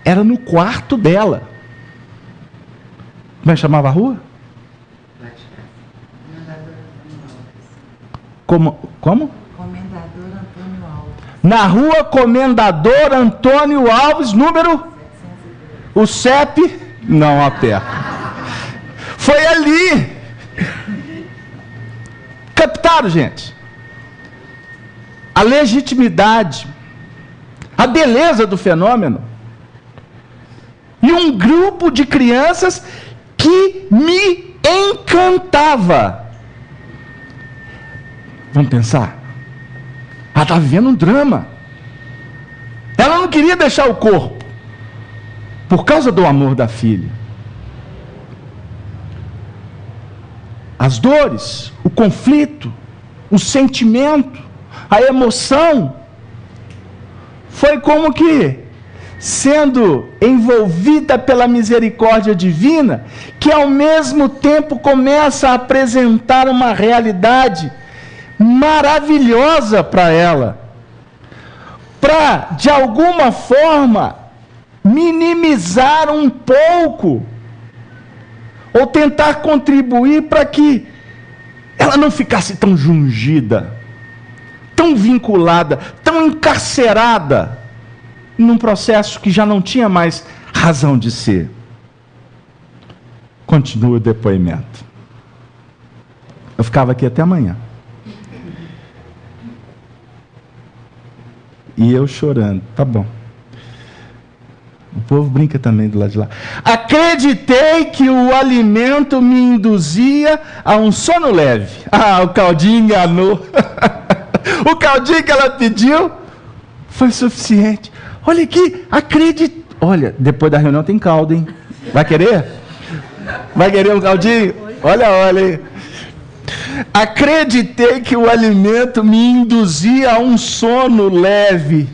Era no quarto dela. Como é que chamava a rua? Como? Comendador Antônio Alves. Na rua Comendador Antônio Alves, número? O CEP? Não, aperta. Foi ali. Captaram, gente? A legitimidade, a beleza do fenômeno. E um grupo de crianças que me encantava. Vamos pensar? Ela estava vivendo um drama. Ela não queria deixar o corpo, por causa do amor da filha. As dores, o conflito, o sentimento, a emoção, foi como que sendo envolvida pela misericórdia divina, que ao mesmo tempo começa a apresentar uma realidade maravilhosa para ela, para de alguma forma minimizar um pouco, ou tentar contribuir para que ela não ficasse tão jungida, tão vinculada, tão encarcerada num processo que já não tinha mais razão de ser. Continua o depoimento. Eu ficava aqui até amanhã. E eu chorando. Tá bom. O povo brinca também do lado de lá. Acreditei que o alimento me induzia a um sono leve. O caldinho enganou. O caldinho que ela pediu foi suficiente. Olha aqui, acredite. Olha, depois da reunião tem caldo, hein? Vai querer? Vai querer um caldinho? Olha aí. Acreditei que o alimento me induzia a um sono leve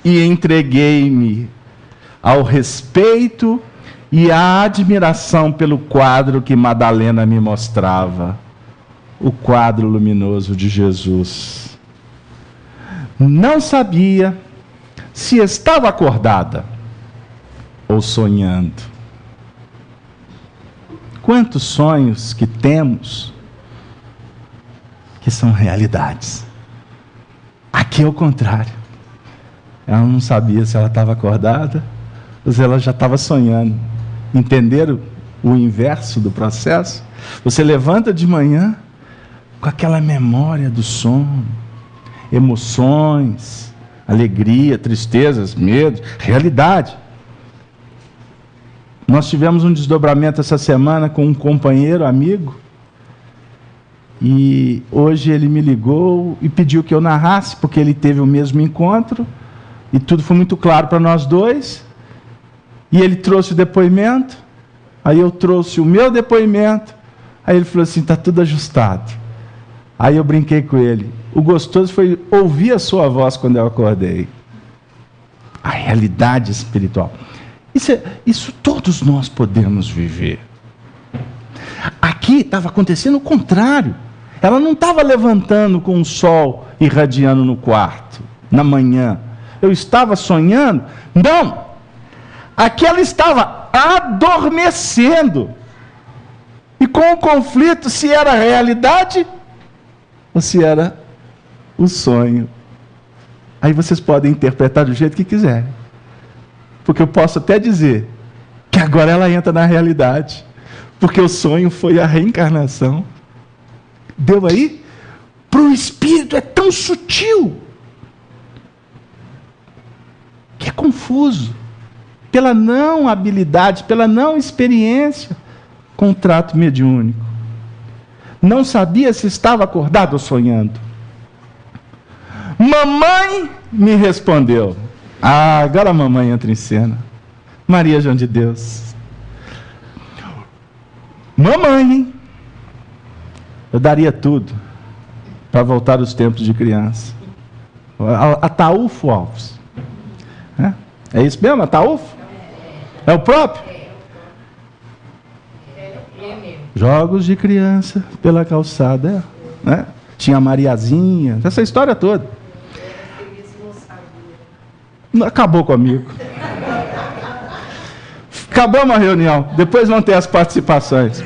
e entreguei-me ao respeito e à admiração pelo quadro que Madalena me mostrava, o quadro luminoso de Jesus. Não sabia se estava acordada ou sonhando. Quantos sonhos que temos que são realidades. Aqui é o contrário. Ela não sabia se ela estava acordada ou se ela já estava sonhando. Entenderam o inverso do processo? Você levanta de manhã com aquela memória do sono, emoções, alegria, tristezas, medos, realidade. Nós tivemos um desdobramento essa semana com um companheiro, amigo, e hoje ele me ligou e pediu que eu narrasse, porque ele teve o mesmo encontro, e tudo foi muito claro para nós dois, e ele trouxe o depoimento. Aí eu trouxe o meu depoimento. Aí ele falou assim, está tudo ajustado. Aí eu brinquei com ele. O gostoso foi ouvir a sua voz quando eu acordei. A realidade espiritual. Isso todos nós podemos viver. Aqui estava acontecendo o contrário. Ela não estava levantando com o sol irradiando no quarto, na manhã. Eu estava sonhando? Não! Aqui ela estava adormecendo. E com o conflito, se era realidade ou se era o sonho. Aí vocês podem interpretar do jeito que quiserem. Porque eu posso até dizer que agora ela entra na realidade. Porque o sonho foi a reencarnação. Deu aí? Para o espírito é tão sutil que é confuso. Pela não habilidade, pela não experiência com o trato mediúnico. Não sabia se estava acordado ou sonhando. Mamãe me respondeu. Agora a mamãe entra em cena. Maria João de Deus. Mamãe, hein? Eu daria tudo para voltar aos tempos de criança. Ataúfo Alves. É isso mesmo, Ataúfo? É o próprio? Jogos de criança pela calçada. Né? Tinha a Mariazinha, essa história toda. Acabou comigo. Acabou uma reunião. Depois vão ter as participações.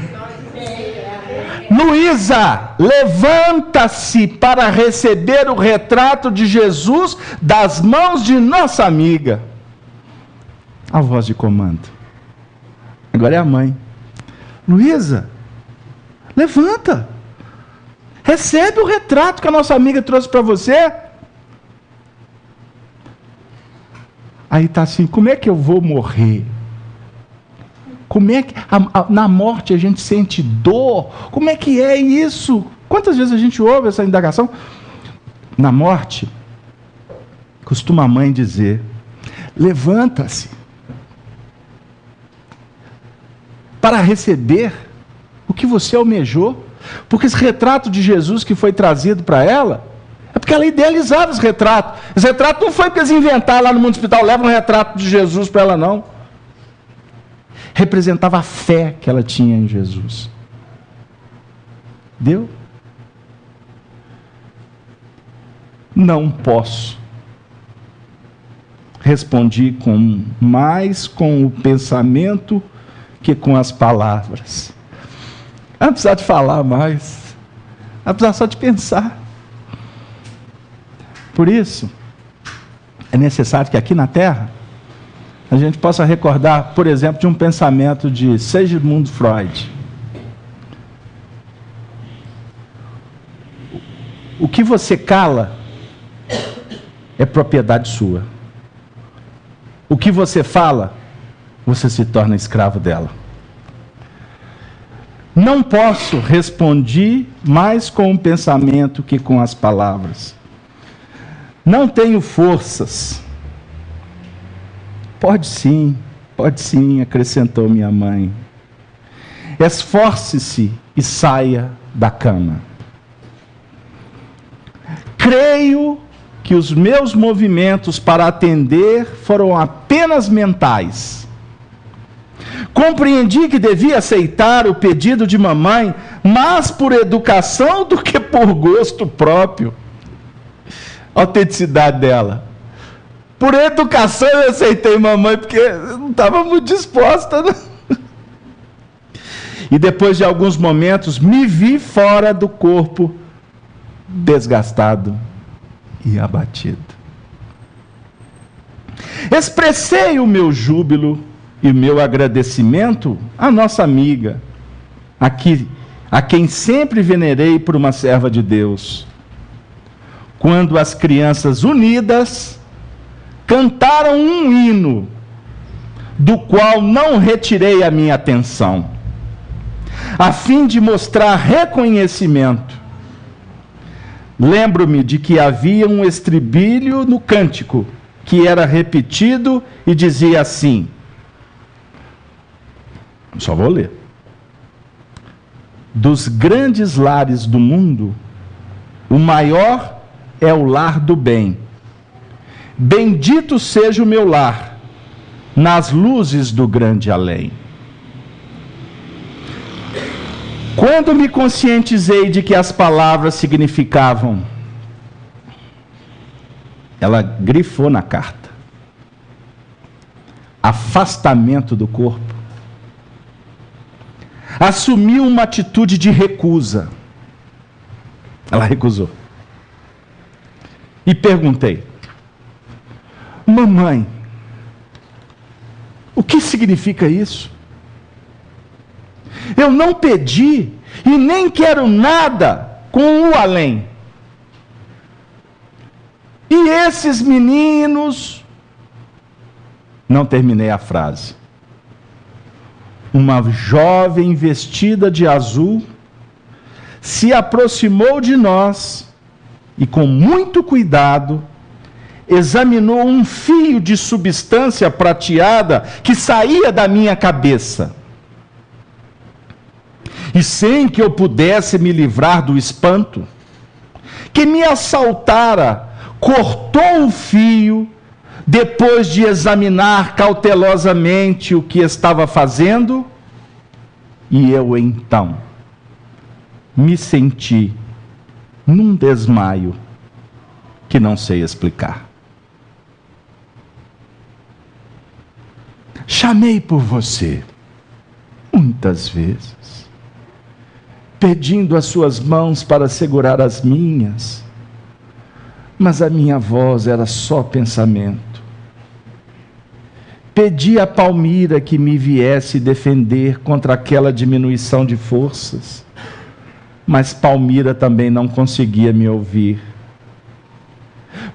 Luísa, levanta-se para receber o retrato de Jesus das mãos de nossa amiga. A voz de comando. Agora é a mãe. Luísa, levanta. Recebe o retrato que a nossa amiga trouxe para você. Aí está assim, como é que eu vou morrer? Como é que na morte a gente sente dor? Como é que é isso? Quantas vezes a gente ouve essa indagação? Na morte, costuma a mãe dizer, levanta-se para receber o que você almejou. Porque esse retrato de Jesus que foi trazido para ela, é porque ela idealizava esse retrato. Esse retrato não foi porque eles inventaram lá no mundo espiritual, leva um retrato de Jesus para ela, não. Representava a fé que ela tinha em Jesus. Deu? Não posso. Respondi mais com o pensamento que com as palavras. Ela não precisa de falar mais. Ela precisa só de pensar. Por isso, é necessário que aqui na Terra a gente possa recordar, por exemplo, de um pensamento de Sigmund Freud. O que você cala é propriedade sua. O que você fala, você se torna escravo dela. Não posso responder mais com o pensamento que com as palavras. Não tenho forças. Pode sim, acrescentou minha mãe. Esforce-se e saia da cama. Creio que os meus movimentos para atender foram apenas mentais. Compreendi que devia aceitar o pedido de mamãe, mas por educação do que por gosto próprio. A autenticidade dela. Por educação eu aceitei mamãe, porque eu não estava muito disposta. Né? E depois de alguns momentos, me vi fora do corpo, desgastado e abatido. Expressei o meu júbilo e o meu agradecimento à nossa amiga, a quem sempre venerei por uma serva de Deus. Quando as crianças unidas cantaram um hino, do qual não retirei a minha atenção, a fim de mostrar reconhecimento. Lembro-me de que havia um estribilho no cântico, que era repetido e dizia assim: Só vou ler. Dos grandes lares do mundo, o maior é o lar do bem. Bendito seja o meu lar, nas luzes do grande além. Quando me conscientizei de que as palavras significavam, ela grifou na carta, afastamento do corpo, assumiu uma atitude de recusa. Ela recusou. E perguntei: mamãe, o que significa isso? Eu não pedi e nem quero nada com o além. E esses meninos... Não terminei a frase. Uma jovem vestida de azul se aproximou de nós e, com muito cuidado, examinou um fio de substância prateada que saía da minha cabeça. E sem que eu pudesse me livrar do espanto que me assaltara, cortou o fio, depois de examinar cautelosamente o que estava fazendo, e eu então me senti num desmaio que não sei explicar. Chamei por você muitas vezes, pedindo as suas mãos para segurar as minhas, mas a minha voz era só pensamento. Pedi a Palmira que me viesse defender contra aquela diminuição de forças, mas Palmira também não conseguia me ouvir.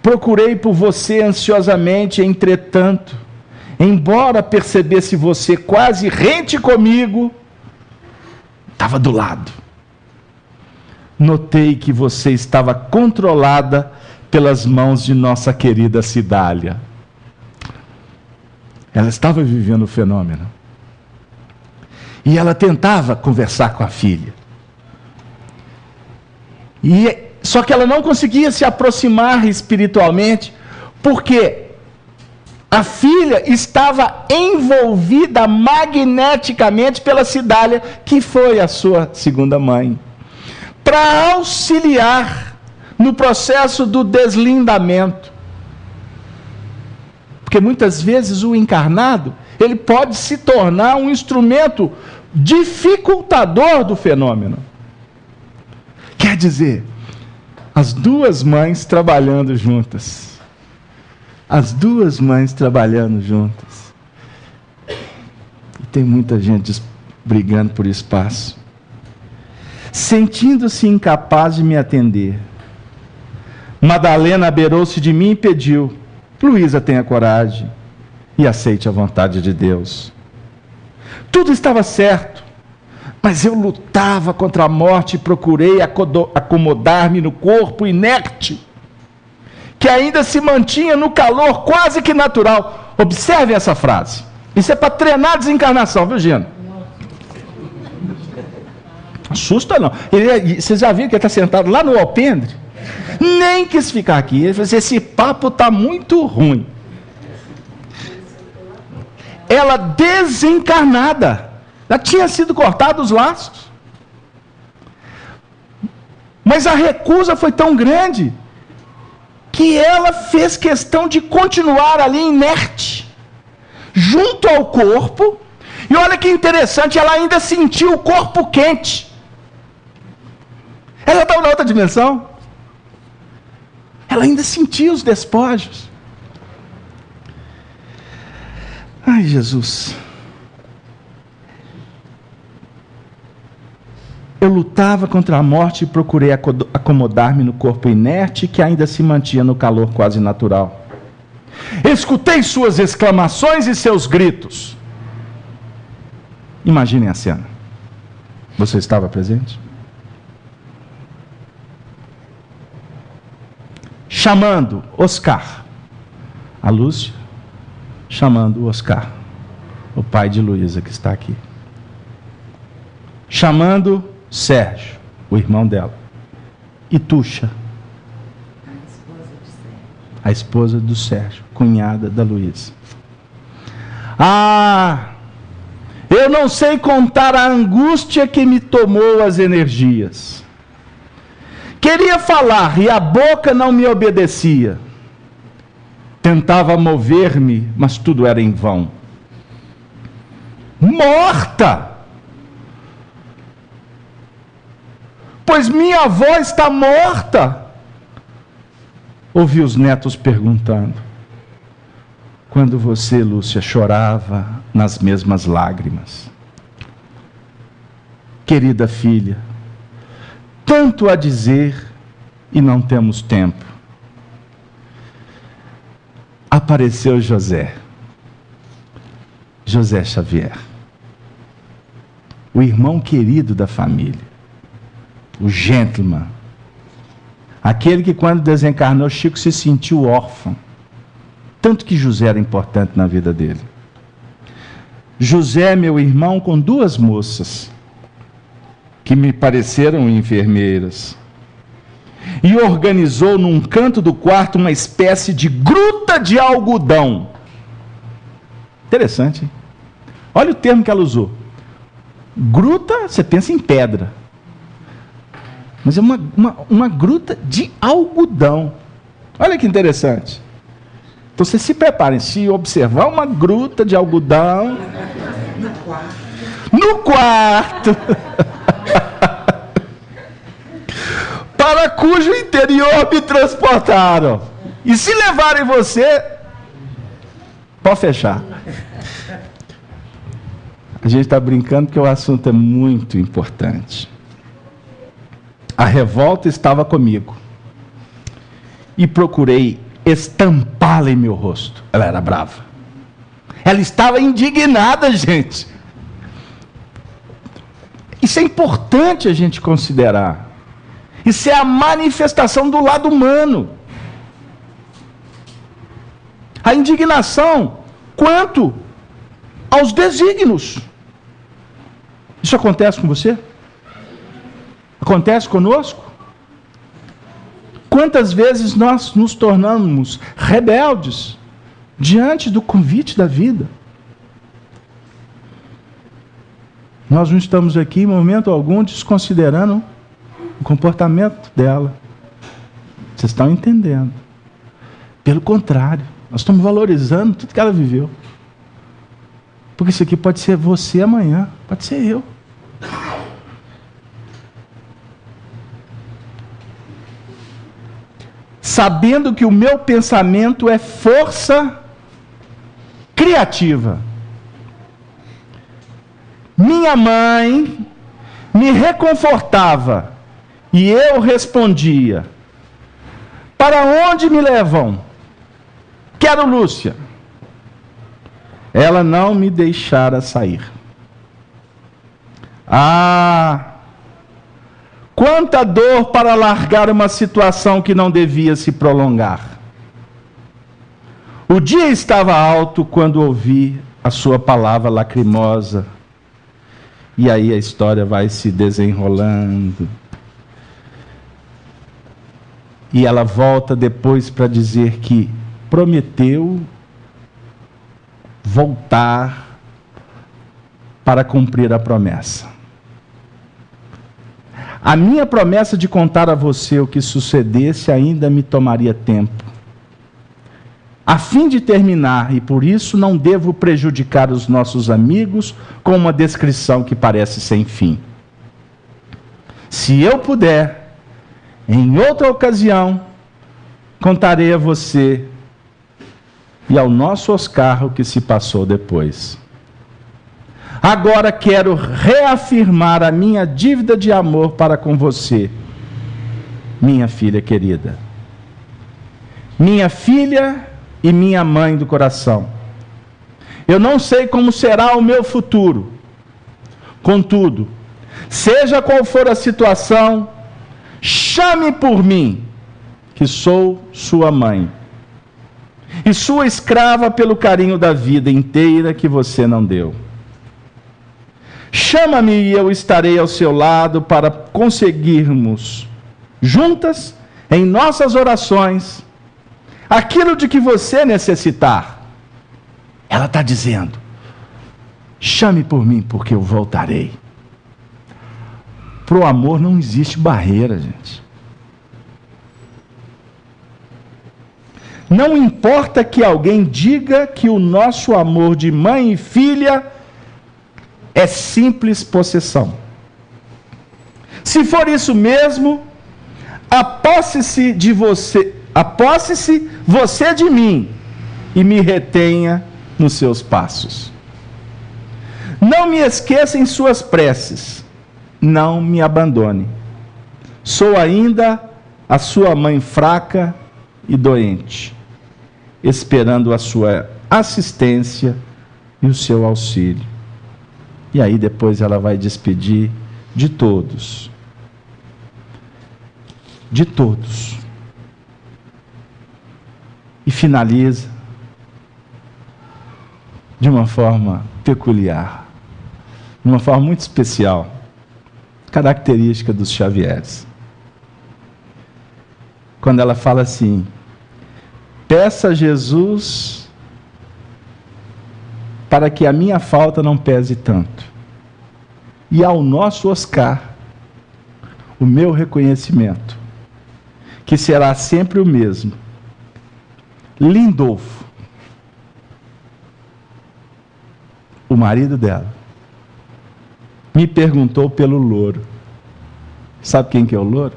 Procurei por você ansiosamente, entretanto, embora percebesse você quase rente comigo, estava do lado. Notei que você estava controlada pelas mãos de nossa querida Cidália. Ela estava vivendo o fenômeno. E ela tentava conversar com a filha. Só que ela não conseguia se aproximar espiritualmente, porque a filha estava envolvida magneticamente pela Cidália, que foi a sua segunda mãe, para auxiliar no processo do deslindamento. Porque muitas vezes o encarnado, ele pode se tornar um instrumento dificultador do fenômeno. Quer dizer, as duas mães trabalhando juntas. As duas mães trabalhando juntas. E tem muita gente brigando por espaço. Sentindo-se incapaz de me atender, Madalena abeirou-se de mim e pediu: Luísa, tenha coragem e aceite a vontade de Deus. Tudo estava certo, mas eu lutava contra a morte e procurei acomodar-me no corpo inerte, que ainda se mantinha no calor quase que natural. Observe essa frase. Isso é para treinar a desencarnação, viu, Gino? Assusta não. Vocês já viram que ele está sentado lá no alpendre? Nem quis ficar aqui. Ele falou assim: esse papo está muito ruim. Ela desencarnada, já tinha sido cortados os laços, mas a recusa foi tão grande que ela fez questão de continuar ali inerte, junto ao corpo. E olha que interessante, ela ainda sentiu o corpo quente. Ela estava na outra dimensão. Ela ainda sentia os despojos. Ai, Jesus. Eu lutava contra a morte e procurei acomodar-me no corpo inerte que ainda se mantinha no calor quase natural. Escutei suas exclamações e seus gritos. Imaginem a cena. Você estava presente? Chamando Oscar. A Lúcia chamando o Oscar, o pai de Luísa, que está aqui. chamando Sérgio, o irmão dela, e Tuxa, a esposa do Sérgio, cunhada da Luísa. Ah, eu não sei contar a angústia que me tomou as energias. Queria falar e a boca não me obedecia. Tentava mover-me, mas tudo era em vão. Morta! Pois minha avó está morta. Ouvi os netos perguntando. Quando você, Lúcia, chorava nas mesmas lágrimas. Querida filha, tanto a dizer e não temos tempo. Apareceu José Xavier, o irmão querido da família, o gentleman, aquele que quando desencarnou Chico se sentiu órfão, tanto que José era importante na vida dele. José, meu irmão, com duas moças, que me pareceram enfermeiras, e organizou num canto do quarto uma espécie de gruta de algodão. Interessante, hein? Olha o termo que ela usou. Gruta, você pensa em pedra. Mas é uma gruta de algodão. Olha que interessante. Então vocês se preparem, se observar uma gruta de algodão... No quarto! Para cujo interior me transportaram. E se levarem você, pode fechar. A gente está brincando porque o assunto é muito importante. A revolta estava comigo. E procurei estampá-la em meu rosto. Ela era brava. Ela estava indignada, gente. Isso é importante a gente considerar. Isso é a manifestação do lado humano. A indignação quanto aos desígnios. Isso acontece com você? Acontece conosco? Quantas vezes nós nos tornamos rebeldes diante do convite da vida? Nós não estamos aqui em momento algum desconsiderando o comportamento dela. Vocês estão entendendo? Pelo contrário, nós estamos valorizando tudo que ela viveu. Porque isso aqui pode ser você amanhã, pode ser eu. Sabendo que o meu pensamento é força criativa. Minha mãe me reconfortava e eu respondia: para onde me levam? Quero Lúcia. Ela não me deixara sair. Ah, quanta dor para largar uma situação que não devia se prolongar. O dia estava alto quando ouvi a sua palavra lacrimosa. E aí a história vai se desenrolando. E ela volta depois para dizer que prometeu voltar para cumprir a promessa. A minha promessa de contar a você o que sucedesse ainda me tomaria tempo. A fim de terminar, e por isso não devo prejudicar os nossos amigos com uma descrição que parece sem fim. Se eu puder, em outra ocasião, contarei a você e ao nosso Oscar o que se passou depois. Agora quero reafirmar a minha dívida de amor para com você, minha filha querida. Minha filha e minha mãe do coração. Eu não sei como será o meu futuro. Contudo, seja qual for a situação, chame por mim, que sou sua mãe, e sua escrava pelo carinho da vida inteira que você não deu. Chama-me e eu estarei ao seu lado para conseguirmos, juntas, em nossas orações, aquilo de que você necessitar. Ela está dizendo: chame por mim, porque eu voltarei. Para o amor não existe barreira, gente. Não importa que alguém diga que o nosso amor de mãe e filha é simples possessão. Se for isso mesmo, aposse-se você de mim e me retenha nos seus passos. Não me esqueça em suas preces, não me abandone. Sou ainda a sua mãe fraca e doente, esperando a sua assistência e o seu auxílio. E aí depois ela vai despedir de todos. De todos. E finaliza de uma forma peculiar, de uma forma muito especial, característica dos Xavieres. Quando ela fala assim: peça a Jesus para que a minha falta não pese tanto, e ao nosso Oscar o meu reconhecimento, que será sempre o mesmo. Lindolfo, o marido dela, me perguntou pelo louro. Sabe quem que é o louro?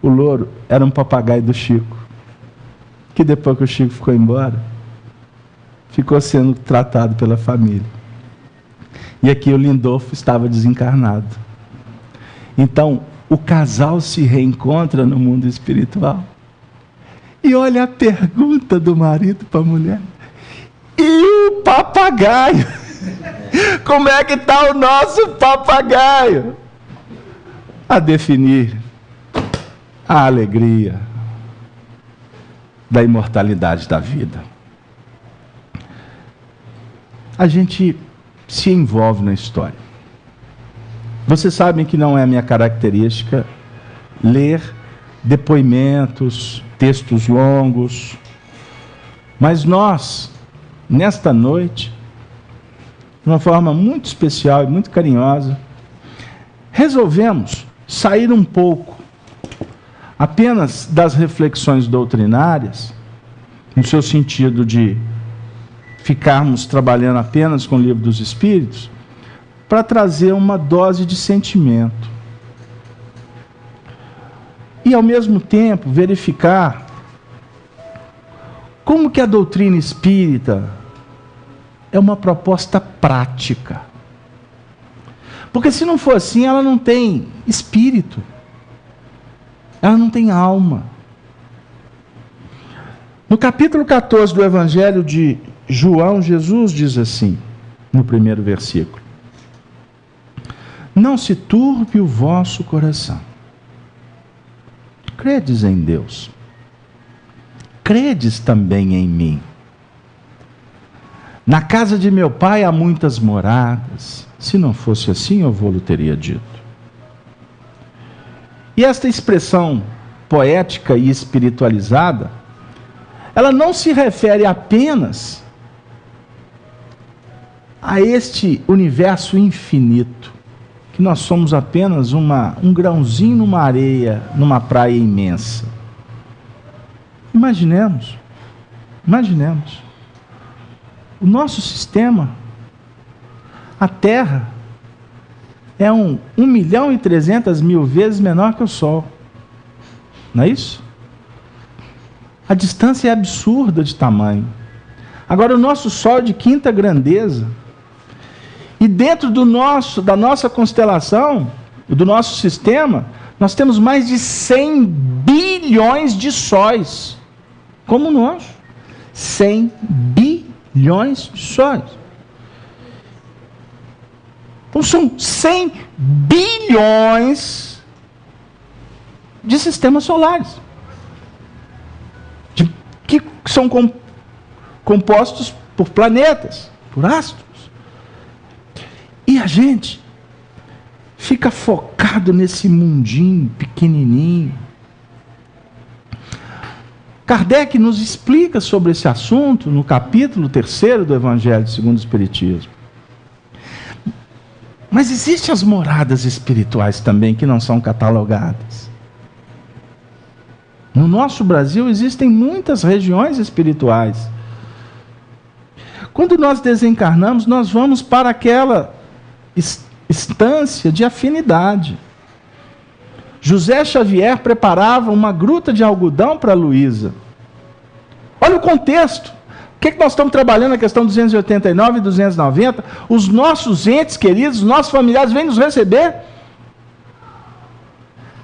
O louro era um papagaio do Chico, que depois que o Chico ficou embora, ficou sendo tratado pela família. E aqui o Lindolfo estava desencarnado. Então, o casal se reencontra no mundo espiritual. E olha a pergunta do marido para a mulher: e o papagaio? Como é que está o nosso papagaio? A definir a alegria da imortalidade da vida. A gente se envolve na história. Vocês sabem que não é a minha característica ler depoimentos, textos longos, mas nós, nesta noite, de uma forma muito especial e muito carinhosa, resolvemos sair um pouco apenas das reflexões doutrinárias, no seu sentido de ficarmos trabalhando apenas com o Livro dos Espíritos, para trazer uma dose de sentimento. E, ao mesmo tempo, verificar como que a doutrina espírita é uma proposta prática. Porque se não for assim, ela não tem espírito. Ela não tem alma. No capítulo 14 do Evangelho de João, Jesus diz assim, no primeiro versículo: não se turbe o vosso coração. Credes em Deus. Credes também em mim. Na casa de meu pai há muitas moradas. Se não fosse assim, eu vou-lhe teria dito. E esta expressão poética e espiritualizada, ela não se refere apenas a este universo infinito, que nós somos apenas um grãozinho numa areia, numa praia imensa. Imaginemos. O nosso sistema, a Terra, é 1.300.000 vezes menor que o Sol. Não é isso? A distância é absurda de tamanho. Agora, o nosso Sol é de quinta grandeza. E dentro da nossa constelação, do nosso sistema, nós temos mais de 100 bilhões de sóis, como nós. 100 bilhões de sóis. Então são 100 bilhões de sistemas solares, que são compostos por planetas, por astros. E a gente fica focado nesse mundinho pequenininho. Kardec nos explica sobre esse assunto no capítulo 3º do Evangelho segundo o Espiritismo. Mas existem as moradas espirituais também que não são catalogadas. No nosso Brasil existem muitas regiões espirituais. Quando nós desencarnamos, nós vamos para aquela instância de afinidade. José Xavier preparava uma gruta de algodão para Luísa. Olha o contexto. O que nós estamos trabalhando na questão 289 e 290? Os nossos entes queridos, os nossos familiares vêm nos receber.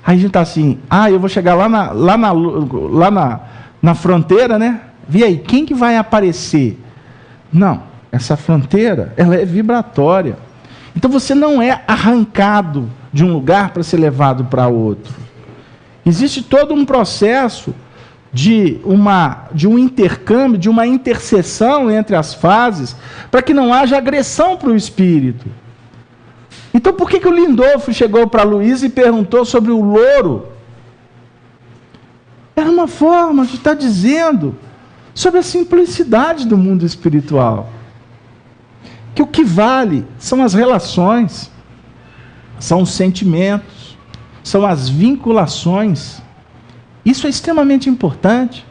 Aí a gente está assim, eu vou chegar lá na fronteira, né? E aí, quem que vai aparecer? Não, essa fronteira, ela é vibratória. Então você não é arrancado de um lugar para ser levado para outro. Existe todo um processo de um intercâmbio, de uma interseção entre as fases, para que não haja agressão para o espírito. Então por que o Lindolfo chegou para Luísa e perguntou sobre o louro? Era uma forma de estar dizendo sobre a simplicidade do mundo espiritual. Que o que vale são as relações, são os sentimentos, são as vinculações. Isso é extremamente importante.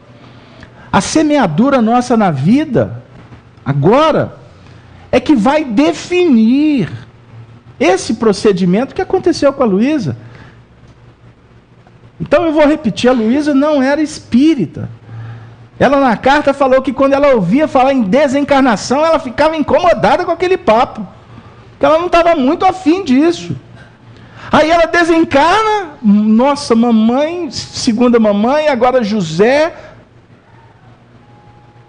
A semeadura nossa na vida, agora, é que vai definir esse procedimento que aconteceu com a Luísa. Então eu vou repetir, a Luísa não era espírita. Ela na carta falou que quando ela ouvia falar em desencarnação, ela ficava incomodada com aquele papo. Porque ela não estava muito afim disso. Aí ela desencarna, nossa, mamãe, segunda mamãe, agora José.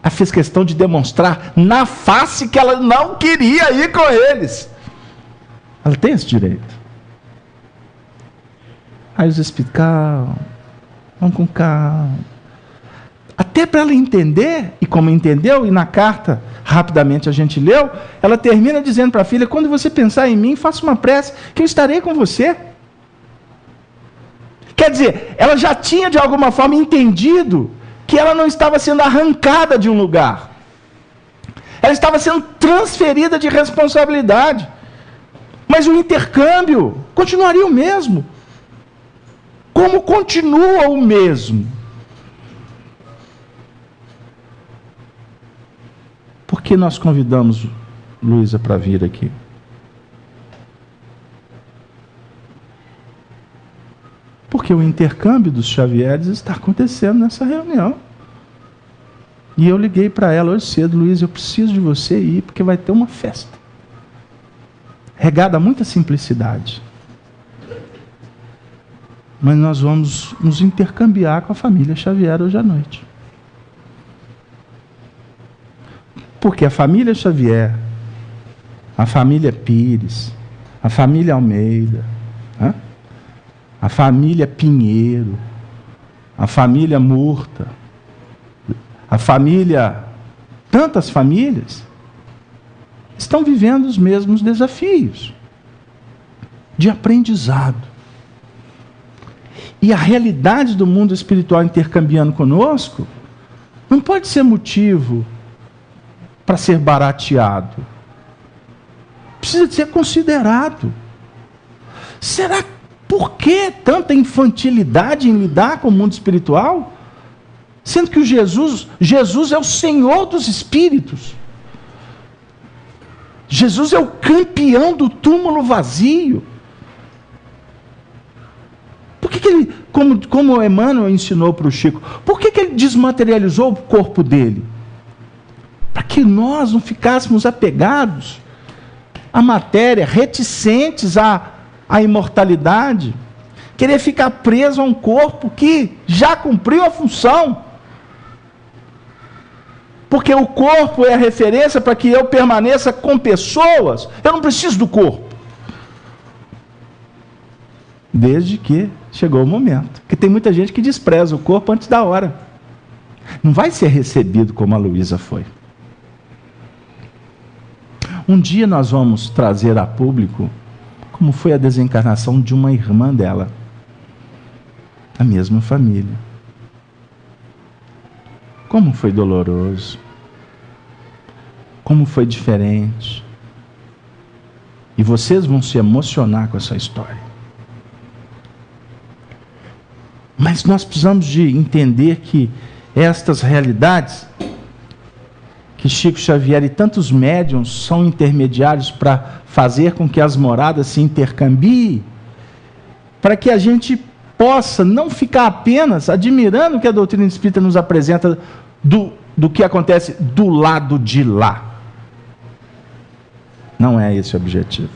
Ela fez questão de demonstrar na face que ela não queria ir com eles. Ela tem esse direito. Aí os espíritos, calma, vamos com calma. Até para ela entender, e como entendeu, e na carta, rapidamente a gente leu, ela termina dizendo para a filha, quando você pensar em mim, faça uma prece, que eu estarei com você. Quer dizer, ela já tinha de alguma forma entendido que ela não estava sendo arrancada de um lugar. Ela estava sendo transferida de responsabilidade. Mas o intercâmbio continuaria o mesmo. Como continua o mesmo? Por que nós convidamos Luísa para vir aqui? Porque o intercâmbio dos Xavieres está acontecendo nessa reunião. E eu liguei para ela hoje cedo, Luísa, eu preciso de você ir, porque vai ter uma festa. Regada a muita simplicidade. Mas nós vamos nos intercambiar com a família Xavier hoje à noite. Porque a família Xavier, a família Pires, a família Almeida, a família Pinheiro, a família Murta, a família, tantas famílias, estão vivendo os mesmos desafios de aprendizado. E a realidade do mundo espiritual intercambiando conosco não pode ser motivo para ser barateado. Precisa de ser considerado. Será por que tanta infantilidade em lidar com o mundo espiritual? Sendo que Jesus é o Senhor dos espíritos. Jesus é o campeão do túmulo vazio. Por que ele, como Emmanuel ensinou para o Chico, por que ele desmaterializou o corpo dele? Para que nós não ficássemos apegados à matéria, reticentes à imortalidade, querer ficar preso a um corpo que já cumpriu a função. Porque o corpo é a referência para que eu permaneça com pessoas, eu não preciso do corpo. Desde que chegou o momento. Porque tem muita gente que despreza o corpo antes da hora. Não vai ser recebido como a Luísa foi. Um dia nós vamos trazer a público como foi a desencarnação de uma irmã dela, a mesma família. Como foi doloroso, como foi diferente. E vocês vão se emocionar com essa história. Mas nós precisamos de entender que estas realidades, que Chico Xavier e tantos médiuns são intermediários para fazer com que as moradas se intercambiem, para que a gente possa não ficar apenas admirando o que a doutrina espírita nos apresenta do que acontece do lado de lá. Não é esse o objetivo.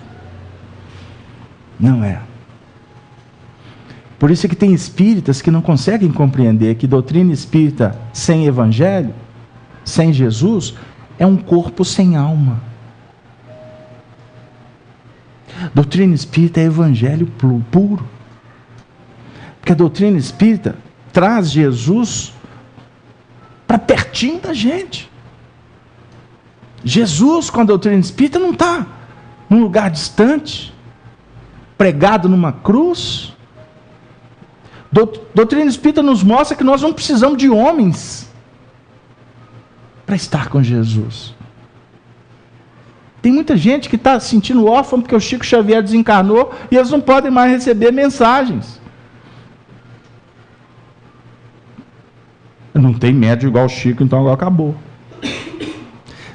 Não é. Por isso é que tem espíritas que não conseguem compreender que doutrina espírita sem evangelho, sem Jesus, é um corpo sem alma. Doutrina espírita é evangelho puro. Porque a doutrina espírita traz Jesus para pertinho da gente. Jesus, com a doutrina espírita, não está num lugar distante, pregado numa cruz. Doutrina espírita nos mostra que nós não precisamos de homens para estar com Jesus. Tem muita gente que está se sentindo órfão porque o Chico Xavier desencarnou e eles não podem mais receber mensagens. Não tem médium igual o Chico, então agora acabou.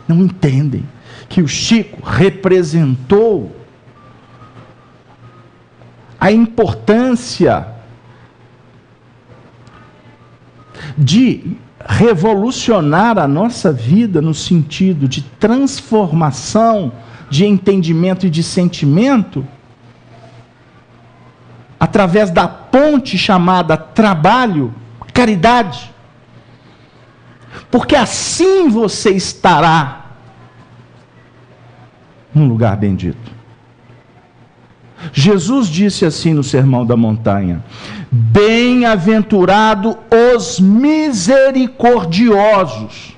Não entendem que o Chico representou a importância de revolucionar a nossa vida no sentido de transformação, de entendimento e de sentimento, através da ponte chamada trabalho, caridade. Porque assim você estará num lugar bendito. Jesus disse assim no Sermão da Montanha: bem-aventurado os misericordiosos.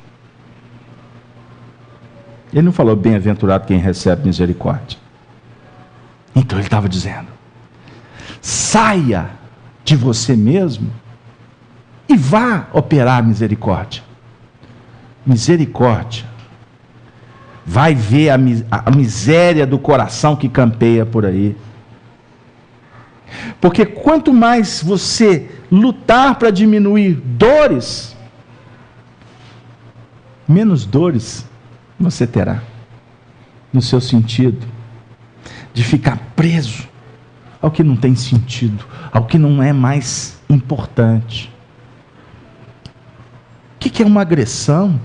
Ele não falou bem-aventurado quem recebe misericórdia. Então ele estava dizendo: saia de você mesmo e vá operar misericórdia. Misericórdia. Vai ver a miséria do coração que campeia por aí. Porque quanto mais você lutar para diminuir dores, menos dores você terá no seu sentido de ficar preso ao que não tem sentido, ao que não é mais importante. O que é uma agressão?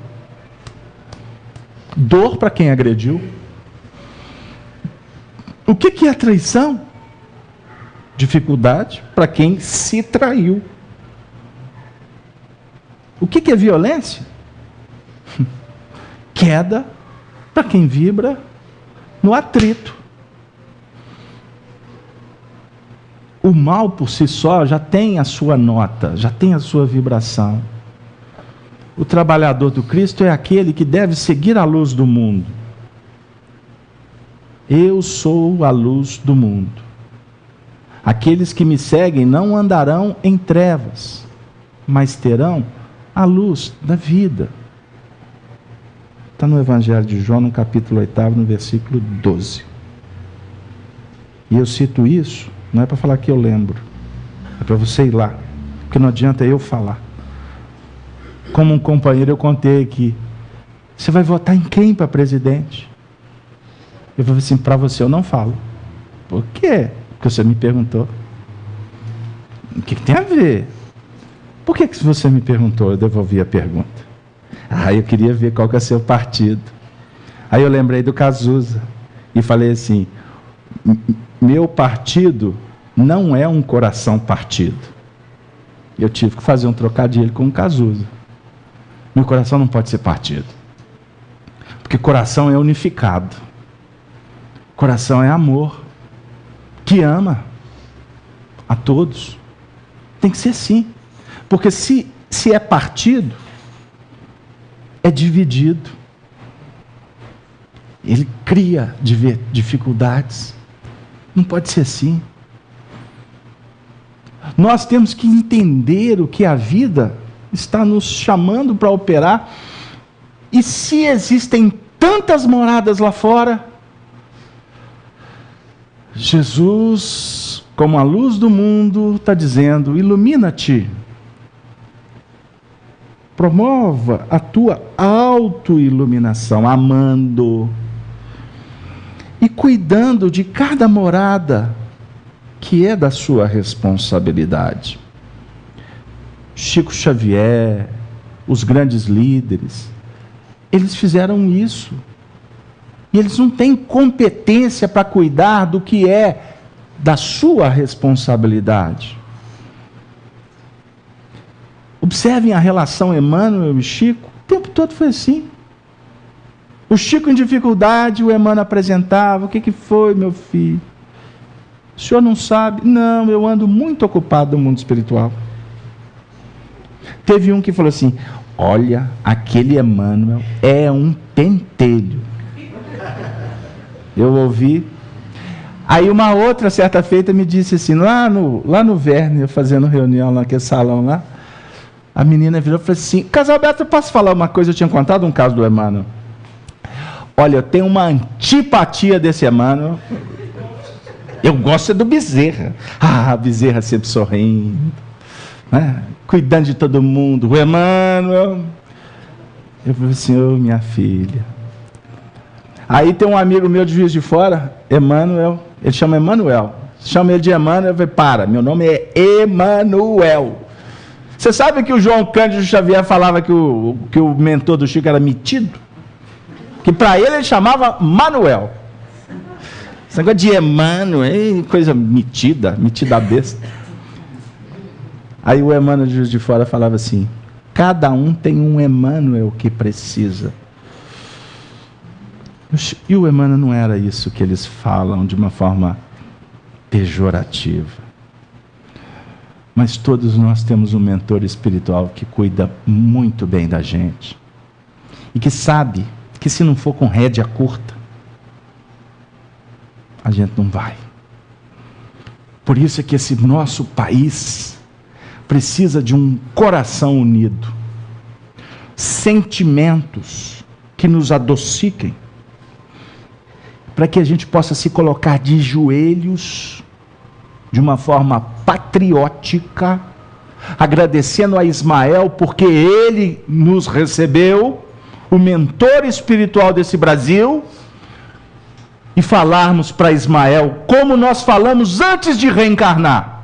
Dor para quem agrediu. O que é traição? Dificuldade para quem se traiu. O que é violência? Queda para quem vibra no atrito. O mal por si só já tem a sua nota, já tem a sua vibração. O trabalhador do Cristo é aquele que deve seguir a luz do mundo. Eu sou a luz do mundo. Aqueles que me seguem não andarão em trevas, mas terão a luz da vida. Está no Evangelho de João, no capítulo 8, no versículo 12. E eu cito isso, não é para falar que eu lembro, é para você ir lá, porque não adianta eu falar. Como um companheiro eu contei aqui: você vai votar em quem para presidente? Eu falei assim: para você eu não falo. Por quê? Porque você me perguntou. O que tem a ver? Por que você me perguntou? Eu devolvi a pergunta. Eu queria ver qual que é o seu partido. Aí eu lembrei do Cazuza e falei assim: meu partido não é um coração partido. Eu tive que fazer um trocadilho com o Cazuza. Meu coração não pode ser partido, porque coração é unificado. Coração é amor, que ama a todos. Tem que ser assim, porque se é partido, é dividido. ele cria dificuldades. Não pode ser assim. Nós temos que entender o que a vida está nos chamando para operar. E se existem tantas moradas lá fora, Jesus, como a luz do mundo, está dizendo: ilumina-te. Promova a tua autoiluminação, amando e cuidando de cada morada que é da sua responsabilidade. Chico Xavier, os grandes líderes, eles fizeram isso. E eles não têm competência para cuidar do que é da sua responsabilidade. Observem a relação Emmanuel e Chico. O tempo todo foi assim. O Chico em dificuldade, o Emmanuel apresentava: o que foi, meu filho? O senhor não sabe? Não, eu ando muito ocupado no mundo espiritual. Teve um que falou assim: olha, aquele Emmanuel é um pentelho. Eu ouvi. Aí uma outra, certa feita, me disse assim, lá no Verne, fazendo reunião naquele salão lá, a menina virou e falou assim: Casalberto, eu posso falar uma coisa? Eu tinha contado um caso do Emmanuel. Olha, eu tenho uma antipatia desse Emmanuel. Eu gosto do Bezerra. Ah, Bezerra sempre sorrindo, né? Cuidando de todo mundo. O Emmanuel. Eu falei assim: ô minha filha. Aí tem um amigo meu de Juiz de Fora, Emmanuel. Ele chama Emmanuel. Chama ele de Emmanuel. Eu falei: para, meu nome é Emmanuel. Você sabe que o João Cândido Xavier falava que o mentor do Chico era metido? Que para ele chamava Manuel. Esse negócio de Emmanuel, coisa metida besta. Aí o Emmanuel de Juiz de Fora falava assim: cada um tem um Emmanuel que precisa. E o Emmanuel não era isso que eles falam de uma forma pejorativa. Mas todos nós temos um mentor espiritual que cuida muito bem da gente. E que sabe que se não for com rédea curta, a gente não vai. Por isso é que esse nosso país precisa de um coração unido. Sentimentos que nos adociquem, para que a gente possa se colocar de joelhos, de uma forma patriótica, agradecendo a Ismael, porque ele nos recebeu, o mentor espiritual desse Brasil, e falarmos para Ismael, como nós falamos antes de reencarnar: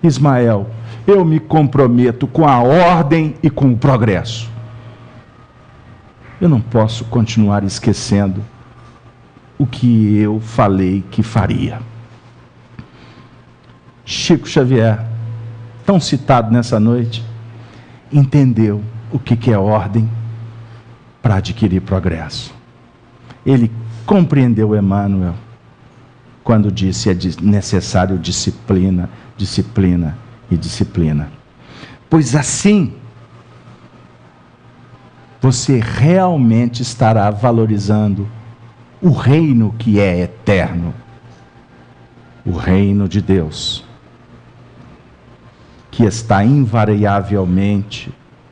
Ismael, eu me comprometo com a ordem e com o progresso. Eu não posso continuar esquecendo o que eu falei que faria. Chico Xavier, tão citado nessa noite, entendeu o que é ordem para adquirir progresso. Ele compreendeu Emmanuel quando disse: é necessário disciplina, disciplina e disciplina. Pois assim, você realmente estará valorizando o reino que é eterno, o reino de Deus, que está invariavelmente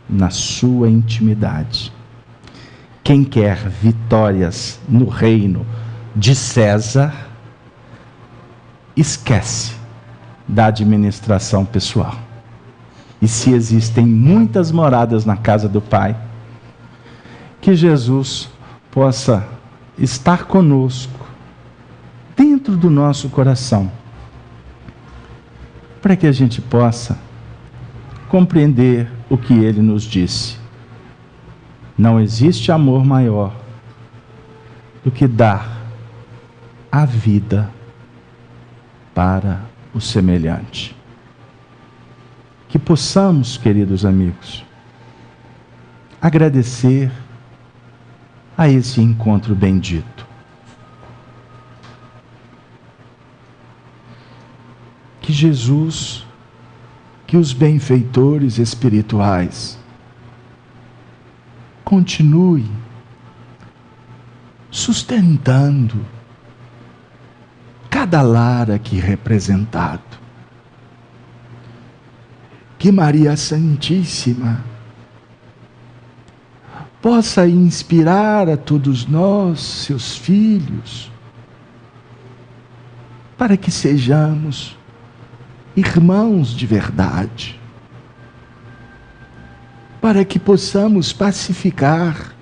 na sua intimidade. Quem quer vitórias no reino de César, esquece da administração pessoal. E se existem muitas moradas na casa do Pai, que Jesus possa estar conosco, dentro do nosso coração, para que a gente possa compreender o que Ele nos disse. Não existe amor maior do que dar a vida para o semelhante. Que possamos, queridos amigos, agradecer a esse encontro bendito. Que Jesus, que os benfeitores espirituais continue sustentando cada lar aqui representado. Que Maria Santíssima possa inspirar a todos nós, seus filhos, para que sejamos irmãos de verdade, para que possamos pacificar,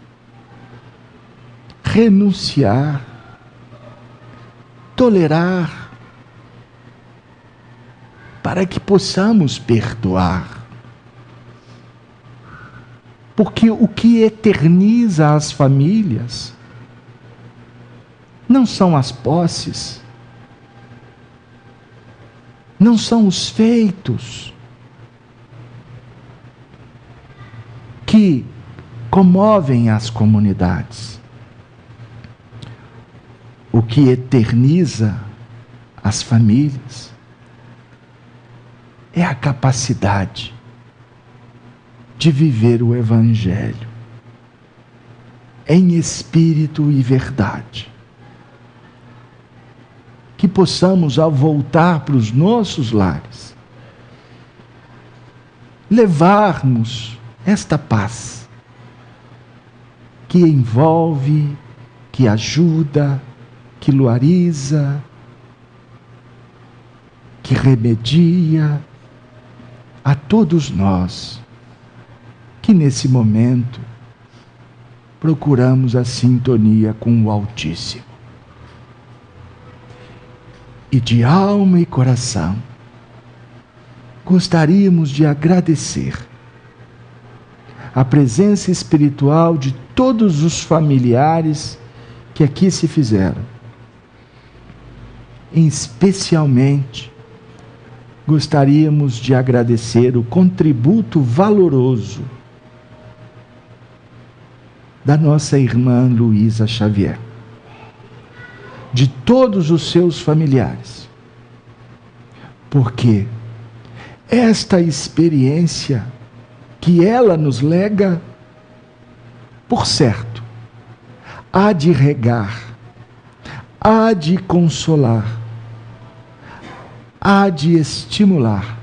renunciar, tolerar, para que possamos perdoar. Porque o que eterniza as famílias não são as posses, não são os feitos que comovem as comunidades. O que eterniza as famílias é a capacidade de viver o Evangelho em espírito e verdade. Que possamos, ao voltar para os nossos lares, levarmos esta paz que envolve, que ajuda, que luariza, que remedia a todos nós que nesse momento procuramos a sintonia com o Altíssimo. E de alma e coração gostaríamos de agradecer a presença espiritual de todos os familiares que aqui se fizeram. Especialmente, gostaríamos de agradecer o contributo valoroso da nossa irmã Luísa Xavier, de todos os seus familiares, porque esta experiência que ela nos lega, por certo, há de regar, há de consolar, há de estimular,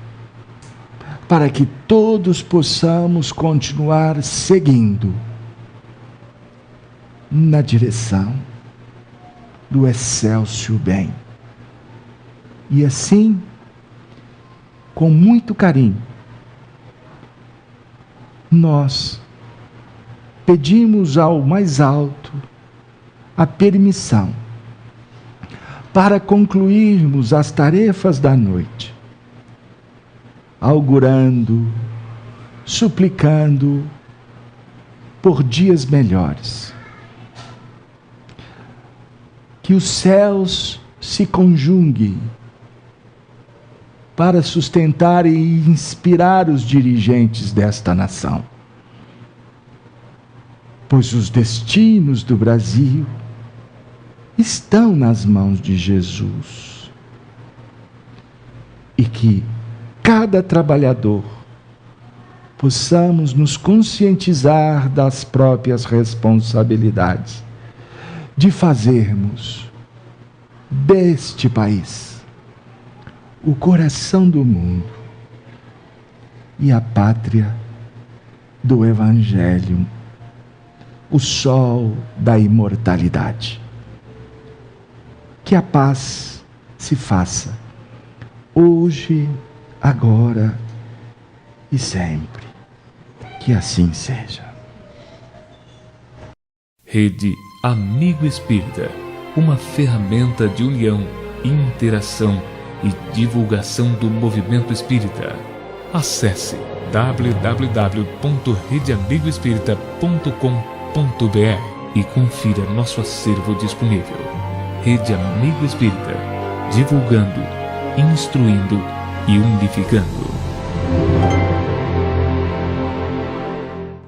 para que todos possamos continuar seguindo na direção do excelso bem. E assim, com muito carinho, nós pedimos ao mais alto a permissão para concluirmos as tarefas da noite, augurando, suplicando por dias melhores. Que os céus se conjuguem para sustentar e inspirar os dirigentes desta nação, pois os destinos do Brasil estão nas mãos de Jesus. E que cada trabalhador possamos nos conscientizar das próprias responsabilidades de fazermos deste país o coração do mundo e a pátria do Evangelho, o sol da imortalidade. Que a paz se faça hoje, agora e sempre. Que assim seja. Rede Amigo Espírita, uma ferramenta de união, interação e divulgação do movimento espírita. Acesse www.redeamigoespírita.com.br e confira nosso acervo disponível. Rede Amigo Espírita, divulgando, instruindo e unificando.